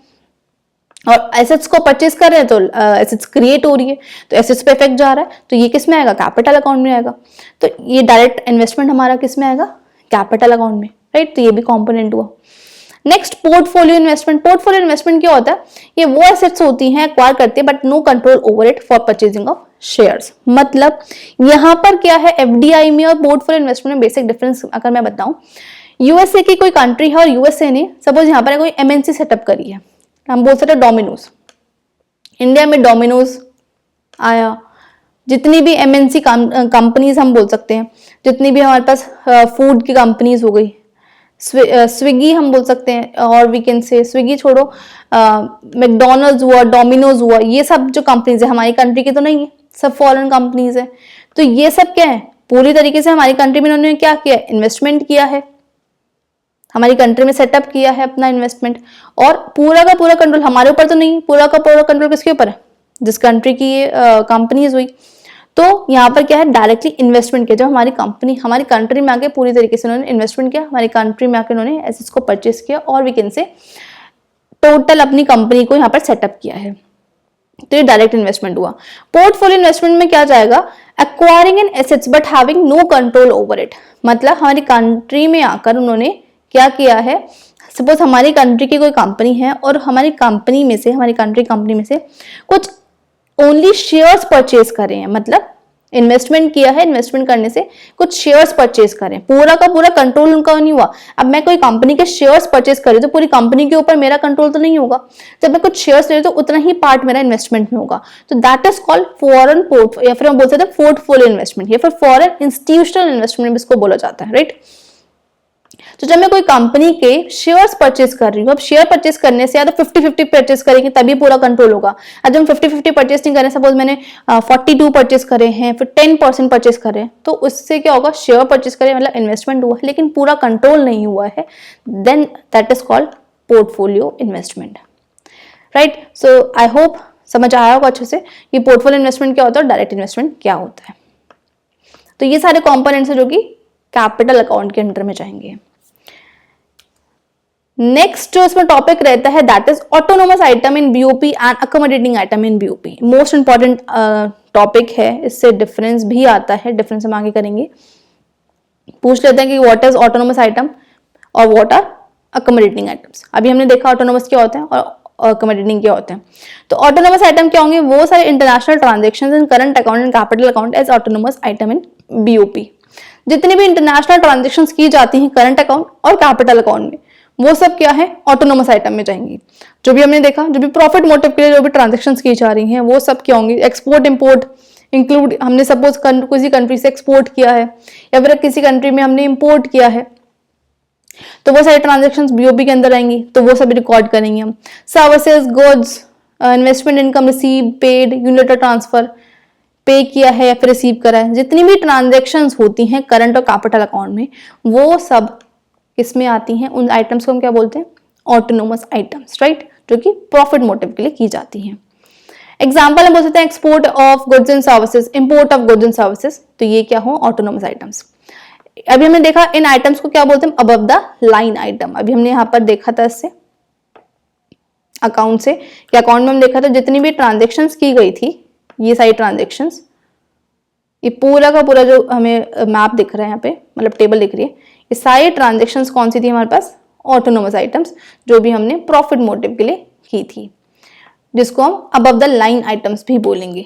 S1: और एसेट्स को परचेज कर रहे हैं तो एसेट्स क्रिएट हो रही है, तो एसेट्स पे इफेक्ट जा रहा है, तो ये किस में आएगा, कैपिटल अकाउंट में आएगा। तो ये डायरेक्ट इन्वेस्टमेंट हमारा किस में आएगा, कैपिटल अकाउंट में, राइट। तो ये भी कंपोनेंट हुआ। Next portfolio investment. Portfolio investment क्या होता है, ये वो एसेट्स होती हैं एक्वायर करती है but no control over it for purchasing of shares. मतलब यहाँ पर क्या है, एफडीआई में और पोर्टफोलियो इन्वेस्टमेंट में बेसिक डिफरेंस अगर मैं बताऊं, यूएसए की कोई कंट्री है और यूएसए ने सपोज यहाँ पर कोई एमएनसी सेटअप करी है, हम बोल सकते हैं डोमिनोज, इंडिया में डोमिनोज आया, जितनी भी एमएनसी कंपनीज हम बोल सकते हैं, जितनी भी हमारे पास फूड की कंपनीज हो गई, स्विगी हम बोल सकते हैं, और वी कैन से स्विगी छोड़ो, मैकडोनल्ड्स हुआ, डोमिनोज हुआ, ये सब जो कंपनीज है हमारी कंट्री की तो नहीं है, सब फॉरेन कंपनीज है। तो ये सब क्या है, पूरी तरीके से हमारी कंट्री में उन्होंने क्या किया, इन्वेस्टमेंट किया है, हमारी कंट्री में सेटअप किया है अपना इन्वेस्टमेंट, और पूरा का पूरा कंट्रोल हमारे ऊपर तो नहीं, पूरा का पूरा कंट्रोल किसके ऊपर है, जिस कंट्री की ये कंपनीज हुई। तो यहाँ पर क्या है, डायरेक्टली इन्वेस्टमेंट किया, जब हमारी कंपनी हमारी कंट्री में आके पूरी तरीके से उन्होंने इन्वेस्टमेंट किया, हमारी कंट्री में आके उन्होंने एसेट्स को परचेज किया, और वी कैन से टोटल अपनी कंपनी को यहाँ पर सेटअप किया है, तो ये डायरेक्ट इन्वेस्टमेंट हुआ। पोर्टफोलियो इन्वेस्टमेंट में क्या जाएगा, acquiring an assets but having no control over it. मतलब हमारी कंट्री में आकर उन्होंने क्या किया है, सपोज हमारी कंट्री की कोई कंपनी है और हमारी कंपनी में से, हमारी कंट्री कंपनी में से कुछ ओनली शेयर्स परचेज कर रहे हैं, मतलब इन्वेस्टमेंट किया है, इन्वेस्टमेंट करने से कुछ शेयर्स परचेज करें, पूरा का पूरा कंट्रोल उनका नहीं हुआ। अब मैं कोई कंपनी के शेयर्स परचेज कर रही हूं तो पूरी कंपनी के ऊपर मेरा कंट्रोल तो नहीं होगा, जब मैं कुछ शेयर्स ले रही हूं तो उतना ही पार्ट मेरा इन्वेस्टमेंट में होगा। तो that is called foreign port, या फिर हम बोल सकते हैं पोर्टफोलियो इन्वेस्टमेंट, या फिर फॉरेन इंस्टीट्यूशनल इन्वेस्टमेंट इसको बोला जाता है, राइट। तो जब मैं कोई कंपनी के शेयर्स परचेस कर रही हूँ, अब शेयर परचेस करने से या तो 50-50 परचेस करेंगे तभी पूरा कंट्रोल होगा। अब जब हम 50-50 परचेस नहीं करें, सपोज मैंने 42 परचेस करे हैं, फिर 10% परचेस करें, तो उससे क्या होगा, शेयर परचेस करें मतलब इन्वेस्टमेंट हुआ है लेकिन पूरा कंट्रोल नहीं हुआ है, then that is called portfolio investment, right. So I hope समझ आया होगा अच्छे से कि पोर्टफोलियो इन्वेस्टमेंट क्या होता है और डायरेक्ट इन्वेस्टमेंट क्या होता है। तो ये सारे कंपोनेंट्स हैं जो कि कैपिटल अकाउंट के अंडर में जाएंगे। नेक्स्ट जो इसमें टॉपिक रहता है that is autonomous item in BOP and accommodating item in BOP. Most important topic है, इससे डिफरेंस भी आता है, डिफरेंस हम आगे करेंगे। पूछ लेते हैं कि व्हाट इज ऑटोनोमस आइटम और व्हाट आर अकोमोडेटिंग आइटम्स। अभी हमने देखा ऑटोनोमस क्या होते हैं और अकोमोडेटिंग क्या होते हैं। तो ऑटोनोमस आइटम क्या होंगे, वो सारे international transactions in current account and capital account as autonomous item in BOP. जितनी भी इंटरनेशनल ट्रांजेक्शंस की जाती हैं करंट अकाउंट और कैपिटल अकाउंट में, वो सब क्या है, ऑटोनोमस आइटम में जाएंगी। जो भी हमने देखा, जो भी प्रॉफिट मोटिव के लिए जो भी ट्रांजेक्शंस की जा रही हैं वो सब क्या होंगी, एक्सपोर्ट इंपोर्ट इंक्लूड, हमने सपोज किसी कंट्री से एक्सपोर्ट किया है या फिर किसी कंट्री में हमने इंपोर्ट किया है, तो वो सारे ट्रांजेक्शंस बीओपी के अंदर आएंगी, तो वो सब रिकॉर्ड करेंगे हम। Services, goods, investment income receive, paid, unit transfer, पे किया है या फिर रिसीव करा है, जितनी भी ट्रांजेक्शंस होती हैं करंट और कैपिटल अकाउंट में, वो सब किसमें आती हैं, उन आइटम्स को हम क्या बोलते हैं, ऑटोनोमस आइटम्स, राइट, जो कि प्रॉफिट मोटिव के लिए की जाती हैं। एग्जाम्पल हम बोल सकते हैं export of goods and services, import of goods and services, तो ये क्या हो, ऑटोनोमस आइटम्स। अभी हमने देखा इन आइटम्स को क्या बोलते हैं, अबव द लाइन आइटम। अभी हमने यहाँ पर देखा था इससे अकाउंट से कि अकाउंट में हम देखा था जितनी भी ट्रांजेक्शन्स की गई थी, ये सारी ट्रांजेक्शन्स, ये पूरा का पूरा जो हमें मैप दिख रहा है यहाँ पे, मतलब टेबल दिख रही है, ये सारी ट्रांजेक्शन्स कौन सी थी हमारे पास, ऑटोनोमस आइटम्स, जो भी हमने प्रॉफिट मोटिव के लिए की थी, जिसको हम अबव द लाइन आइटम्स भी बोलेंगे।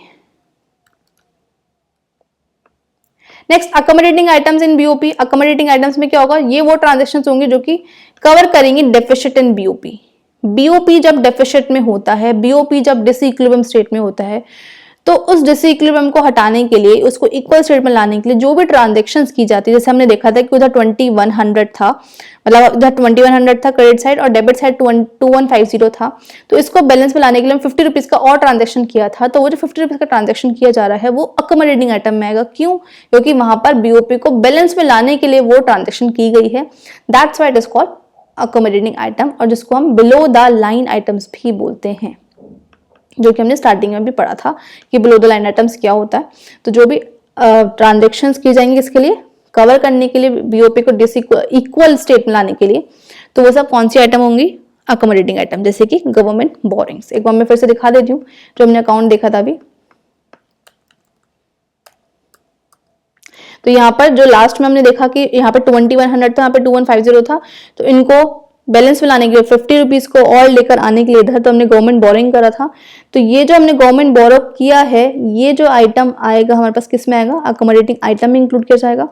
S1: Next accommodating items in BOP. Accommodating items में क्या होगा, ये वो ट्रांजेक्शन्स होंगे जो कि कवर करेंगी डेफिसिट इन बीओपी। बीओपी जब डेफिसिट में होता है, बीओपी जब डिसइक्विलिब्रियम स्टेट में होता है, तो उस डिसइक्विलिब्रियम को हटाने के लिए, उसको इक्वल स्टेट में लाने के लिए जो भी ट्रांजेक्शन्स की जाती है, जैसे हमने देखा था कि उधर 2100 था, मतलब उधर 2100 था क्रेडिट साइड और डेबिट साइड 2150 था, तो इसको बैलेंस में लाने के लिए हम 50 रुपीज का और ट्रांजेक्शन किया था, तो वो जो 50 रुपीज का ट्रांजेक्शन किया जा रहा है वो अकोमोडेटिंग आइटम में आएगा। क्यों? क्योंकि वहां पर बीओपी को बैलेंस में लाने के लिए वो ट्रांजेक्शन की गई है, that's why it is called accommodating item, और जिसको हम बिलो द लाइन आइटम्स भी बोलते हैं, जो कि हमने स्टार्टिंग में भी पढ़ा था कि बिलो द लाइन आइटम्स क्या होता है। तो जो भी ट्रांजेक्शन्स की जाएंगी इसके लिए, कवर करने के लिए, बीओपी को इक्वल स्टेट में लाने के लिए, तो वो सब कौन सी आइटम होंगी, अकोमोडेटिंग आइटम, जैसे कि गवर्नमेंट बोरिंग्स। एक बार मैं फिर से दिखा देती हूँ जो हमने अकाउंट देखा था अभी। तो यहाँ पर जो लास्ट में हमने देखा कि यहाँ पे 2100 था, यहाँ पे 2150 था, तो इनको बैलेंस में लाने के लिए 50 रुपीज को और लेकर आने के लिए इधर तो हमने गवर्नमेंट बोरिंग करा था, तो ये जो हमने गवर्नमेंट बोरो किया है, ये जो आइटम आएगा हमारे पास किस में आएगा, अकोमोडेटिंग आइटम में इंक्लूड किया जाएगा,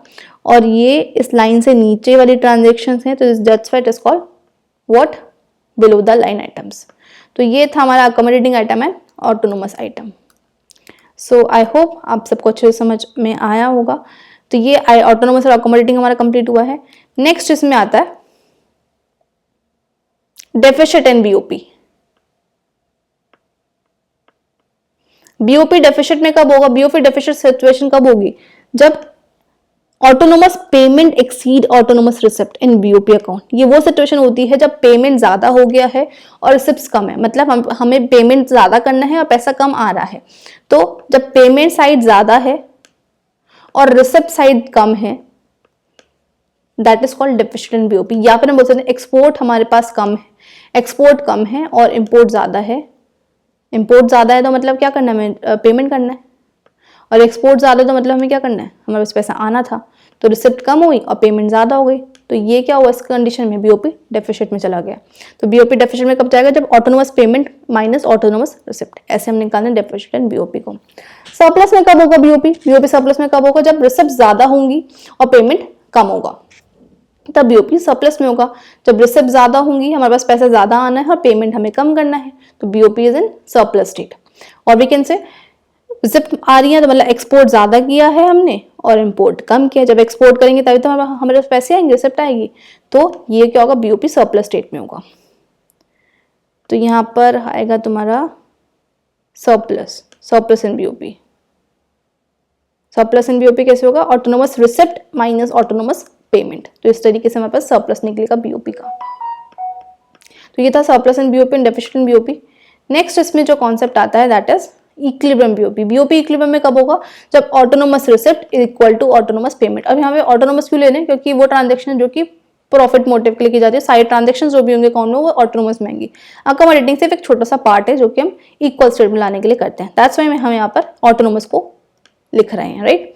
S1: और ये इस लाइन से नीचे वाली ट्रांजेक्शन्स हैं, तो that's why it is called what, below the line items. तो ये था हमारा accommodating item and autonomous item. So I hope आप सबको अच्छे से समझ में आया होगा। तो ये ऑटोनोमस और अकोमोडेटिंग हमारा कंप्लीट हुआ है। नेक्स्ट इसमें आता है deficit in BOP. BOP deficit में कब होगा, बीओपी डेफिसिट सिचुएशन कब होगी, जब autonomous payment exceed autonomous receipt in BOP account. ये वो सिचुएशन होती है जब पेमेंट ज्यादा हो गया है और रिसिप्ट कम है, मतलब हमें पेमेंट ज्यादा करना है और पैसा कम आ रहा है। तो जब पेमेंट साइड ज्यादा है और रिसिप्ट साइड कम है, that is called deficit in BOP. या फिर हम बोल सकते हैं एक्सपोर्ट हमारे पास कम है, एक्सपोर्ट कम है और इंपोर्ट ज्यादा है। इंपोर्ट ज्यादा है तो मतलब क्या करना है, हमें पेमेंट करना है, और एक्सपोर्ट ज्यादा तो मतलब हमें क्या करना है, हमारे पास पैसा आना था, तो रिसिप्ट कम हुई और पेमेंट ज्यादा हो गई, तो ये क्या हुआ, इस कंडीशन में बीओपी डेफिसिट में चला गया। तो बीओपी डेफिसिट में कब जाएगा, जब autonomous payment minus autonomous receipt, ऐसे हम निकालने डेफिसिट इन बीओपी को। सरप्लस में कब होगा बीओपी, बीओपी सरप्लस में कब होगा, जब रिसिप्ट ज्यादा होंगी और पेमेंट कम होगा, तब बीओपी सरप्लस में होगा। जब रिसिप्ट ज्यादा होंगी, हमारे पास पैसा ज्यादा आना है और पेमेंट हमें कम करना है, तो BOP is in surplus state. और वी कैन से जिप आ रही है तो मतलब एक्सपोर्ट ज्यादा किया है हमने और इंपोर्ट कम किया। जब एक्सपोर्ट करेंगे तभी तो हमारे पास पैसे आएंगे, रिसिप्ट आएगी। तो ये क्या होगा, बीओपी सरप्लस स्टेट में होगा। तो यहां पर आएगा तुम्हारा surplus, surplus in BOP. Surplus in BOP कैसे होगा, autonomous receipt minus autonomous payment. तो इस तरीके से हमारे पास सरप्लस निकलेगा बीओपी का। तो ये था surplus in BOP and deficit in BOP. Next इसमें जो कॉन्सेप्ट आता है that is equilibrium BOP. BOP equilibrium में कब होगा, जब autonomous receipt equal to autonomous payment. अब यहाँ पे ऑटोनोमस क्यों ले लें, क्योंकि वो ट्रांजेक्शन जो कि प्रॉफिट मोटिव के लिए की जाती है, साइड ट्रांजेक्शन जो भी होंगे कौन में, वो ऑटोनोमस में आएंगी। अकोमोडेटिंग सिर्फ एक छोटा सा पार्ट है जो कि हम इक्वल स्टेट में लाने के लिए करते हैं। दैट्स वाई हम यहाँ पर ऑटोनोमस को लिख रहे हैं, राइट।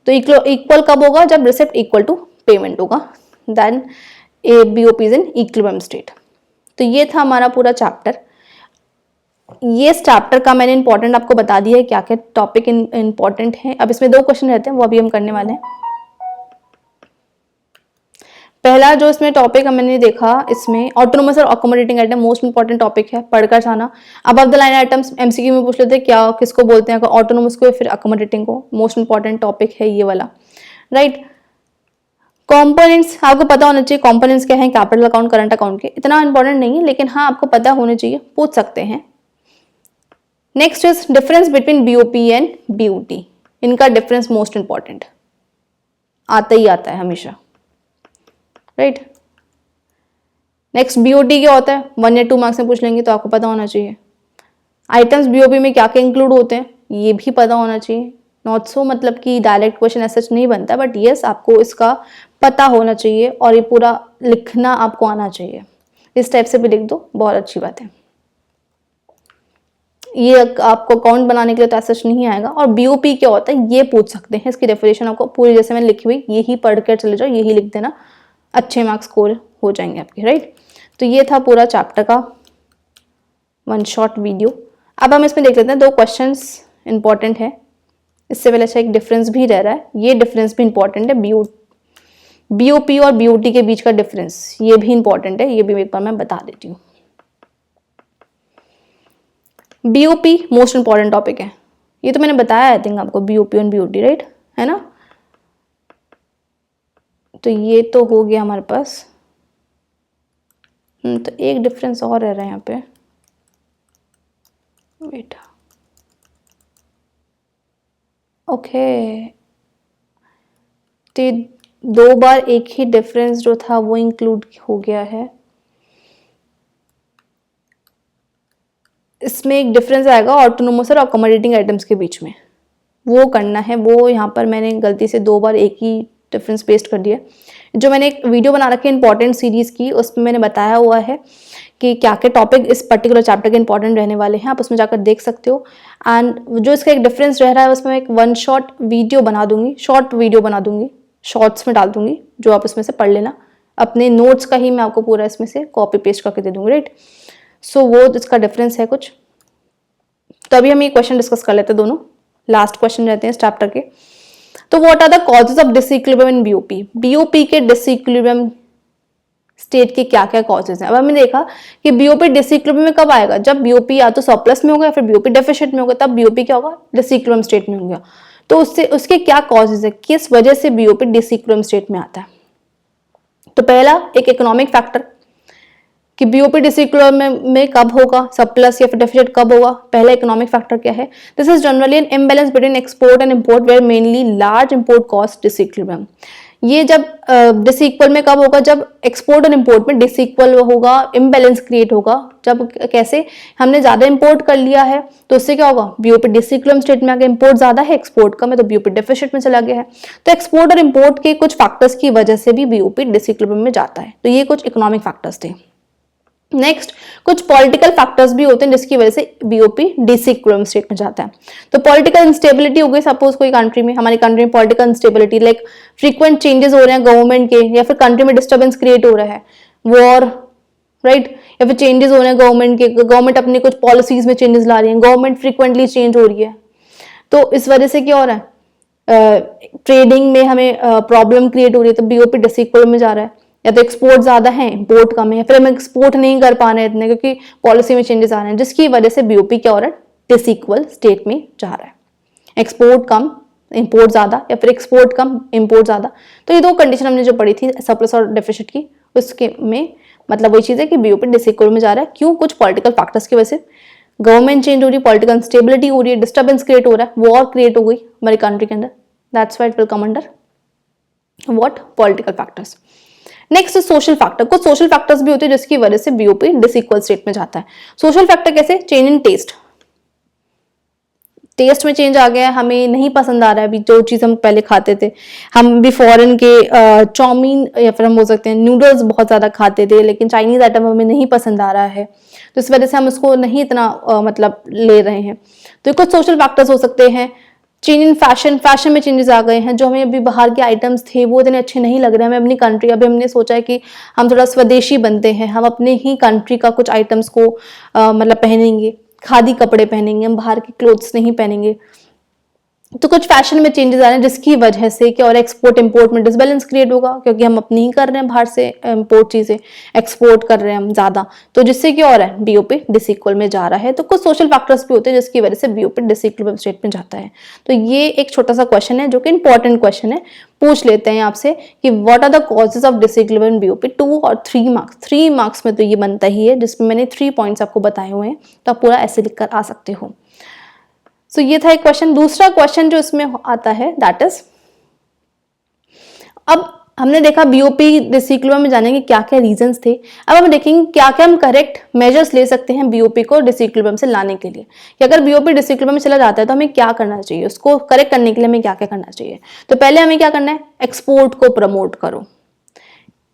S1: तो इक्वल कब होगा, जब रिसिप्ट इक्वल टू पेमेंट होगा, then a BOP is in equilibrium state. तो ये था हमारा पूरा चैप्टर। ये चैप्टर का मैंने इंपॉर्टेंट आपको बता दिया है, क्या क्या टॉपिक इंपॉर्टेंट है। अब इसमें 2 क्वेश्चन रहते हैं, वो अभी हम करने वाले हैं। पहला जो इसमें टॉपिक मैंने देखा, इसमें ऑटोनोमस और accommodating item most important topic है, पढ़कर जाना। अब द लाइन आइटम्स एमसीक्यू में पूछ लेते हैं, क्या किसको बोलते हैं, ऑटोनोमस को या फिर अकोमोडेटिंग को। मोस्ट इंपॉर्टेंट टॉपिक है ये वाला, राइट। कंपोनेंट्स आपको पता होना चाहिए, कंपोनेंट्स क्या है कैपिटल अकाउंट, करंट अकाउंट के। इतना इंपॉर्टेंट नहीं है, लेकिन हाँ आपको पता होना चाहिए, पूछ सकते हैं। Next is difference between BOP and BOT. इनका डिफरेंस मोस्ट इंपॉर्टेंट आता ही आता है हमेशा, राइट। नेक्स्ट बीओटी क्या होता है, 1 या 2 मार्क्स में पूछ लेंगे, तो आपको पता होना चाहिए। आइटम्स बीओपी में क्या क्या इंक्लूड होते हैं, ये भी पता होना चाहिए। नॉट सो मतलब कि डायरेक्ट क्वेश्चन ऐसा नहीं बनता, बट यस आपको इसका पता होना चाहिए और ये पूरा लिखना आपको आना चाहिए। इस टाइप से भी लिख दो, बहुत अच्छी बात है। ये आपको अकाउंट बनाने के लिए तो ऐसा नहीं आएगा। और बीओपी क्या होता है ये पूछ सकते हैं, इसकी डेफिनेशन आपको पूरी जैसे मैंने लिखी हुई यही पढ़ कर चले जाओ, यही लिख देना, अच्छे मार्क्स स्कोर हो जाएंगे आपके, राइट। तो ये था पूरा चैप्टर का 1 शॉर्ट वीडियो। अब हम इसमें देख लेते हैं 2 क्वेश्चंस इंपॉर्टेंट है। इससे पहले अच्छा एक डिफरेंस भी रह रहा है, ये डिफरेंस भी इंपॉर्टेंट है, बीओपी और बीओटी के बीच का डिफरेंस, ये भी इंपॉर्टेंट है, ये भी एक बार मैं बता देती हूँ। बीओपी मोस्ट इंपॉर्टेंट टॉपिक है, ये तो मैंने बताया आई थिंक आपको, बीओपी और बीओटी, राइट, है ना। तो ये तो हो गया हमारे पास। तो एक डिफरेंस और रह रहा है यहाँ पे, वेट, ओके। तो 2 बार एक ही डिफरेंस जो था वो इंक्लूड हो गया है। इसमें एक डिफरेंस आएगा ऑटोनोमस और अकोमोडेटिंग आइटम्स के बीच में, वो करना है। वो यहाँ पर मैंने गलती से 2 बार एक ही डिफरेंस पेस्ट कर दिया। जो मैंने एक वीडियो बना रखी है इंपॉर्टेंट सीरीज की, उसमें मैंने बताया हुआ है कि क्या क्या टॉपिक इस पर्टिकुलर चैप्टर के इंपॉर्टेंट रहने वाले हैं, आप उसमें जाकर देख सकते हो। एंड जो इसका एक डिफरेंस रह रहा है उसमें एक 1 शॉर्ट वीडियो बना दूंगी, शॉर्ट वीडियो बना दूंगी, शॉर्ट्स में डाल दूंगी, जो आप इसमें से पढ़ लेना। अपने नोट्स का ही मैं आपको पूरा इसमें से कॉपी पेस्ट करके दे दूंगी, राइट। सो वो इसका डिफरेंस है कुछ। तो अभी हम ये क्वेश्चन डिस्कस कर लेते हैं, दोनों लास्ट क्वेश्चन रहते हैं इस चैप्टर के। तो what are the causes of disequilibrium in BOP. BOP के डिसइक्विलिब्रियम स्टेट के क्या क्या कॉजेज हैं। अब हमने देखा कि बीओपी डिसइक्विलिब्रियम में कब आएगा, जब बीओपी या तो सरप्लस में होगा या फिर बीओपी डेफिसिट में होगा, तब बीओपी क्या होगा, डिसइक्विलिब्रियम स्टेट में होगा। तो उससे उसके क्या कॉजेज है, किस वजह से बीओपी डिसइक्विलिब्रियम स्टेट में आता है। तो पहला एक इकोनॉमिक फैक्टर कि बीओपी डिसइक्विलिब्रियम में कब होगा, सरप्लस या फिर डेफिसिट कब होगा। पहला इकोनॉमिक फैक्टर क्या है, this is generally an imbalance between export and import where mainly large import cost disequilibrium. ये जब डिसइक्वल में कब होगा, जब एक्सपोर्ट और इंपोर्ट में डिसइक्वल होगा, इम्बैलेंस क्रिएट होगा। जब कैसे, हमने ज्यादा इंपोर्ट कर लिया है तो उससे क्या होगा, बीओपी डिसइक्विलिब्रियम स्टेट में आ गया, इंपोर्ट ज्यादा है एक्सपोर्ट का में, तो बीओपी डेफिसिट में चला गया है। तो एक्सपोर्ट और इंपोर्ट के कुछ फैक्टर्स की वजह से भी बीओपी डिसइक्विलिब्रियम में जाता है। तो ये कुछ इकोनॉमिक फैक्टर्स थे। नेक्स्ट कुछ पॉलिटिकल फैक्टर्स भी होते हैं जिसकी वजह से बीओपी डिसइक्विलिब्रियम स्टेट में जाता है। तो पॉलिटिकल इंस्टेबिलिटी हो गई, सपोज कोई कंट्री में, हमारी कंट्री में political instability, like frequent changes हो रहे हैं गवर्नमेंट के, या फिर कंट्री में डिस्टर्बेंस क्रिएट हो रहा है, वॉर, राइट, या फिर चेंजेस हो रहे हैं गवर्नमेंट के, गवर्नमेंट अपनी कुछ पॉलिसीज में चेंजेस ला रही है, गवर्नमेंट फ्रीक्वेंटली चेंज हो रही है। तो इस वजह से क्या हो रहा है, ट्रेडिंग में हमें प्रॉब्लम क्रिएट हो रही है, तो बीओपी डिसइक्विलिब्रियम में जा रहा है। या तो एक्सपोर्ट ज्यादा है, इंपोर्ट कम है, फिर हम एक्सपोर्ट नहीं कर पा रहे हैं इतने क्योंकि पॉलिसी में चेंजेस आ रहे हैं, जिसकी वजह से बीओपी क्या हो रहा है, डिसइक्वल स्टेट में जा रहा है। एक्सपोर्ट कम इंपोर्ट ज़्यादा, या फिर एक्सपोर्ट कम इंपोर्ट ज़्यादा। तो ये दो कंडीशन हमने जो पढ़ी थी सरप्लस और डेफिसिट की, उसके में मतलब वही चीज़ है कि बीओपी डिसइक्वल में जा रहा है। क्यों? कुछ पॉलिटिकल फैक्टर्स की वजह से, गवर्नमेंट चेंज हो रही है, पॉलिटिकल इंस्टेबिलिटी हो रही है, डिस्टर्बेंस क्रिएट हो रहा है, वॉर क्रिएट हो गई हमारी कंट्री के अंदर, that's why it will come under what? Political factors. Next social factor, कुछ सोशल फैक्टर्स भी होते हैं जिसकी वजह से बीओपी डिसइक्वल स्टेट में जाता है। सोशल फैक्टर कैसे? चेंज इन टेस्ट, टेस्ट में चेंज आ गया, हमें नहीं पसंद आ रहा है अभी जो चीज़ हम पहले खाते थे। हम भी फॉरेन के चाउमीन या फिर हम बोल सकते हैं नूडल्स बहुत ज़्यादा खाते थे, लेकिन चाइनीज़ आइटम हमें नहीं पसंद आ रहा है, तो इस वजह से हम उसको नहीं इतना मतलब ले रहे हैं। तो कुछ सोशल फैक्टर्स हो सकते हैं। चेंज इन फैशन, फैशन में चेंजेस आ गए हैं, जो हमें अभी बाहर के आइटम्स थे वो इतने अच्छे नहीं लग रहे हैं हमें अपनी कंट्री। अभी हमने सोचा है कि हम थोड़ा स्वदेशी बनते हैं, हम अपने ही कंट्री का कुछ आइटम्स को मतलब पहनेंगे, खादी कपड़े पहनेंगे, हम बाहर के क्लोथ्स नहीं पहनेंगे। तो कुछ फैशन में चेंजेस आ रहे हैं जिसकी वजह से क्या और एक्सपोर्ट इंपोर्ट में डिसबैलेंस क्रिएट होगा, क्योंकि हम अपनी ही कर रहे हैं बाहर से इंपोर्ट चीजें, एक्सपोर्ट कर रहे हैं हम ज्यादा, तो जिससे क्या हो रहा है? बीओपी डिसइक्वल में जा रहा है। तो कुछ सोशल फैक्टर्स भी होते हैं जिसकी वजह से बीओपी डिसइक्वल स्टेट में जाता है। तो ये एक छोटा सा क्वेश्चन है जो कि इंपॉर्टेंट क्वेश्चन है, पूछ लेते हैं आपसे कि what are the causes of disequilibrium in BOP. 2 और 3 मार्क्स, 3 मार्क्स में तो ये बनता ही है, जिसमें मैंने 3 पॉइंट्स आपको बताए हुए हैं, तो आप पूरा ऐसे लिखकर आ सकते हो। तो ये था एक क्वेश्चन। दूसरा क्वेश्चन जो इसमें आता है दैट इज, अब हमने देखा बीओपी डिसइक्वल में जाने के क्या क्या रीजंस थे, अब हम देखेंगे क्या क्या हम करेक्ट मेजर्स ले सकते हैं बीओपी को डिसइक्वल से लाने के लिए, कि अगर बीओपी डिसइक्वल में चला जाता है तो हमें क्या करना चाहिए, उसको करेक्ट करने के लिए हमें क्या क्या करना चाहिए। तो पहले हमें क्या करना है? एक्सपोर्ट को प्रमोट करो।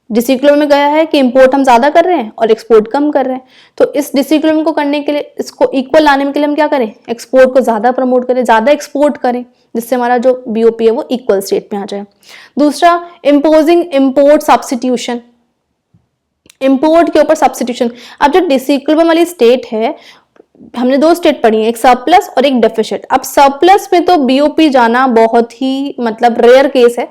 S1: डिसइक्वल में गया है कि इंपोर्ट हम ज्यादा कर रहे हैं और एक्सपोर्ट कम कर रहे हैं, तो इस डिसइक्वल को करने के लिए, इसको इक्वल लाने के लिए हम क्या करें? एक्सपोर्ट को ज्यादा प्रमोट करें, ज्यादा एक्सपोर्ट करें, जिससे हमारा जो बीओपी है वो इक्वल स्टेट में आ जाए। दूसरा, इम्पोजिंग इंपोर्ट सब्स्टिट्यूशन, इंपोर्ट के ऊपर सब्स्टिट्यूशन। अब जो डिसइक्वल वाली स्टेट है, हमने 2 स्टेट पढ़ी है, एक सरप्लस और एक डेफिसिट। अब सरप्लस में तो बीओपी जाना बहुत ही मतलब रेयर केस है,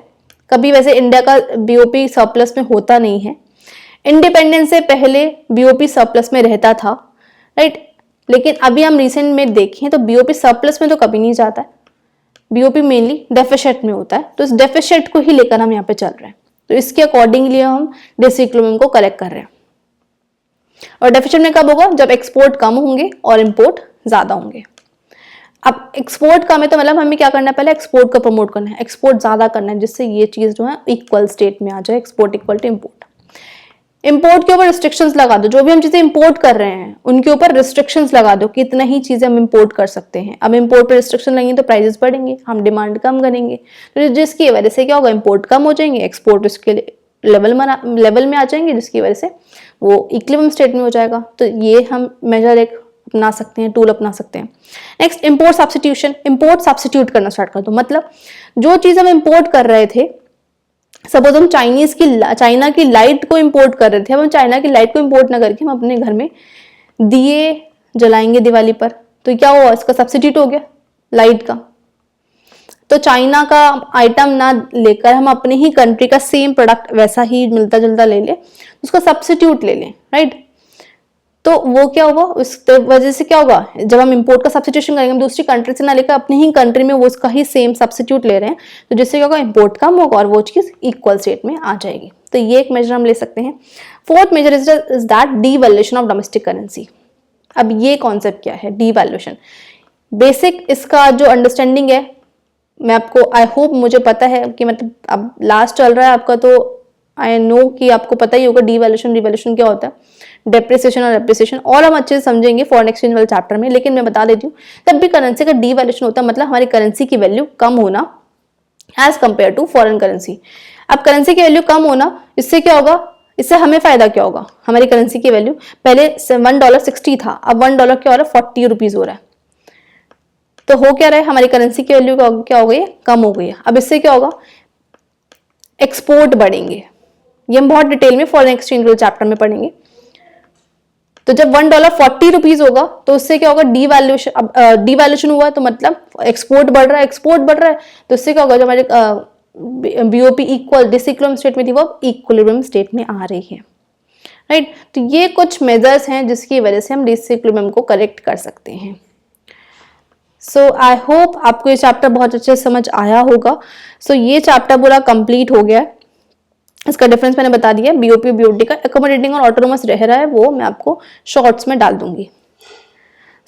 S1: कभी वैसे इंडिया का बीओपी सरप्लस में होता नहीं है। इंडिपेंडेंस से पहले बीओपी सरप्लस में रहता था, राइट, लेकिन अभी हम रिसेंट में देखें तो बीओपी सरप्लस में तो कभी नहीं जाता है, बीओपी मेनली डेफिसिट में होता है। तो इस डेफिसिट को ही लेकर हम यहाँ पे चल रहे हैं, तो इसके अकॉर्डिंगली हम डिसइक्वल को करेक्ट कर रहे हैं। और डेफिसिट में कब होगा? जब एक्सपोर्ट कम होंगे और इंपोर्ट ज्यादा होंगे। अब एक्सपोर्ट कम है तो मतलब हमें क्या करना है? पहले एक्सपोर्ट को प्रमोट करना है, एक्सपोर्ट ज्यादा करना है, जिससे ये चीज जो है इक्वल स्टेट में आ जाए, export equal to import. Import के ऊपर रिस्ट्रिक्शंस लगा दो, जो भी हम चीजें इंपोर्ट कर रहे हैं उनके ऊपर रिस्ट्रिक्शंस लगा दो कि इतना ही चीजें हम इंपोर्ट कर सकते हैं। अब इंपोर्ट पर रिस्ट्रिक्शन लगेंगे तो प्राइसेस बढ़ेंगे, हम डिमांड कम करेंगे, तो जिसकी वजह से क्या होगा? इंपोर्ट कम हो जाएंगे, एक्सपोर्ट उसके लेवल में आ जाएंगे, जिसकी वजह से वो इक्विलिब्रियम स्टेट में हो जाएगा। तो ये हम मेजर एक अपना सकते हैं, टूल अपना सकते हैं। Next, import substitution, import substitute करना स्टार्ट कर दो। मतलब जो चीज हम इंपोर्ट कर रहे थे, सपोज हम चाइना की लाइट को इंपोर्ट कर रहे थे, अब हम चाइना की लाइट को इंपोर्ट ना करके हम अपने घर में दिए जलाएंगे दिवाली पर, तो क्या हुआ? इसका सब्स्टिट्यूट हो गया लाइट का। तो चाइना का आइटम ना लेकर हम अपने ही कंट्री का सेम प्रोडक्ट वैसा ही मिलता जुलता ले लें, उसका सब्स्टिट्यूट ले लें, राइट। तो वो क्या होगा? उस वजह से क्या होगा? जब हम इंपोर्ट का सब्स्टिट्यूशन करेंगे, हम दूसरी कंट्री से ना लेकर अपनी ही कंट्री में वो उसका ही सेम सब्स्टिट्यूट ले रहे हैं, तो जिससे क्या होगा? इंपोर्ट कम होगा और वो चीज इक्वल स्टेट में आ जाएगी। तो ये एक मेजर हम ले सकते हैं। Fourth measure is that devaluation of domestic currency. अब ये कॉन्सेप्ट क्या है डीवैल्यूएशन? बेसिक इसका जो अंडरस्टैंडिंग है, मैं आपको आई होप मुझे पता है कि मतलब अब लास्ट चल रहा है आपका, तो आई नो कि आपको पता ही होगा डीवैल्यूएशन रिवैल्यूएशन क्या होता है, डेप्रिसिएशन और एप्रिसिएशन, और हम अच्छे से समझेंगे फॉरेन एक्सचेंज वाले चैप्टर में। लेकिन मैं बता देती हूँ, जब भी करेंसी का डीवैल्यूएशन होता है मतलब हमारी करेंसी की वैल्यू कम होना as compare to foreign currency. अब करेंसी की वैल्यू कम होना, इससे क्या होगा? इससे हमें फायदा क्या होगा? हमारी करेंसी की वैल्यू पहले $1.60 था, अब $1 क्या हो रहा है? 40 रुपीज हो रहा है। तो हो क्या रहा है? हमारी करेंसी की वैल्यू क्या हो गई है? कम हो गई है। अब इससे क्या होगा? एक्सपोर्ट बढ़ेंगे। ये हम बहुत डिटेल में फॉरेन एक्सचेंज वाले चैप्टर में पढ़ेंगे। तो जब $1.40 होगा तो उससे क्या होगा? डीवैल्यूएशन। अब डीवैल्यूएशन हुआ तो मतलब एक्सपोर्ट बढ़ रहा है, एक्सपोर्ट बढ़ रहा है, तो इससे क्या होगा? जो हमारे बीओपी इक्वल डिसइक्विलिब्रियम स्टेट में थी वो इक्विलिब्रियम स्टेट में आ रही है, राइट। तो ये कुछ मेजर्स हैं जिसकी वजह से हम डिसइक्विलिब्रियम को करेक्ट कर सकते हैं। सो आई होप आपको ये चैप्टर बहुत अच्छे से समझ आया होगा. सो ये चैप्टर पूरा कंप्लीट हो गया है. इसका डिफरेंस मैंने बता दिया. बीओपी बीओटी का एकोमोडेटिंग और ऑटोनोमस रह रहा है, वो मैं आपको शॉर्ट्स में डाल दूंगी.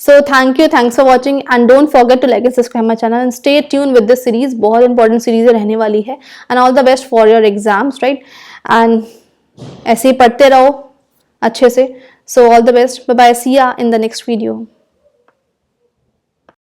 S1: So thank you, thanks for watching and don't forget to like and subscribe my channel and stay tuned with this series. बहुत important series रहने वाली है and all the best for your exams, right? And ऐसे ही पढ़ते रहो अच्छे से. So all the best. Bye bye. See ya in the next video.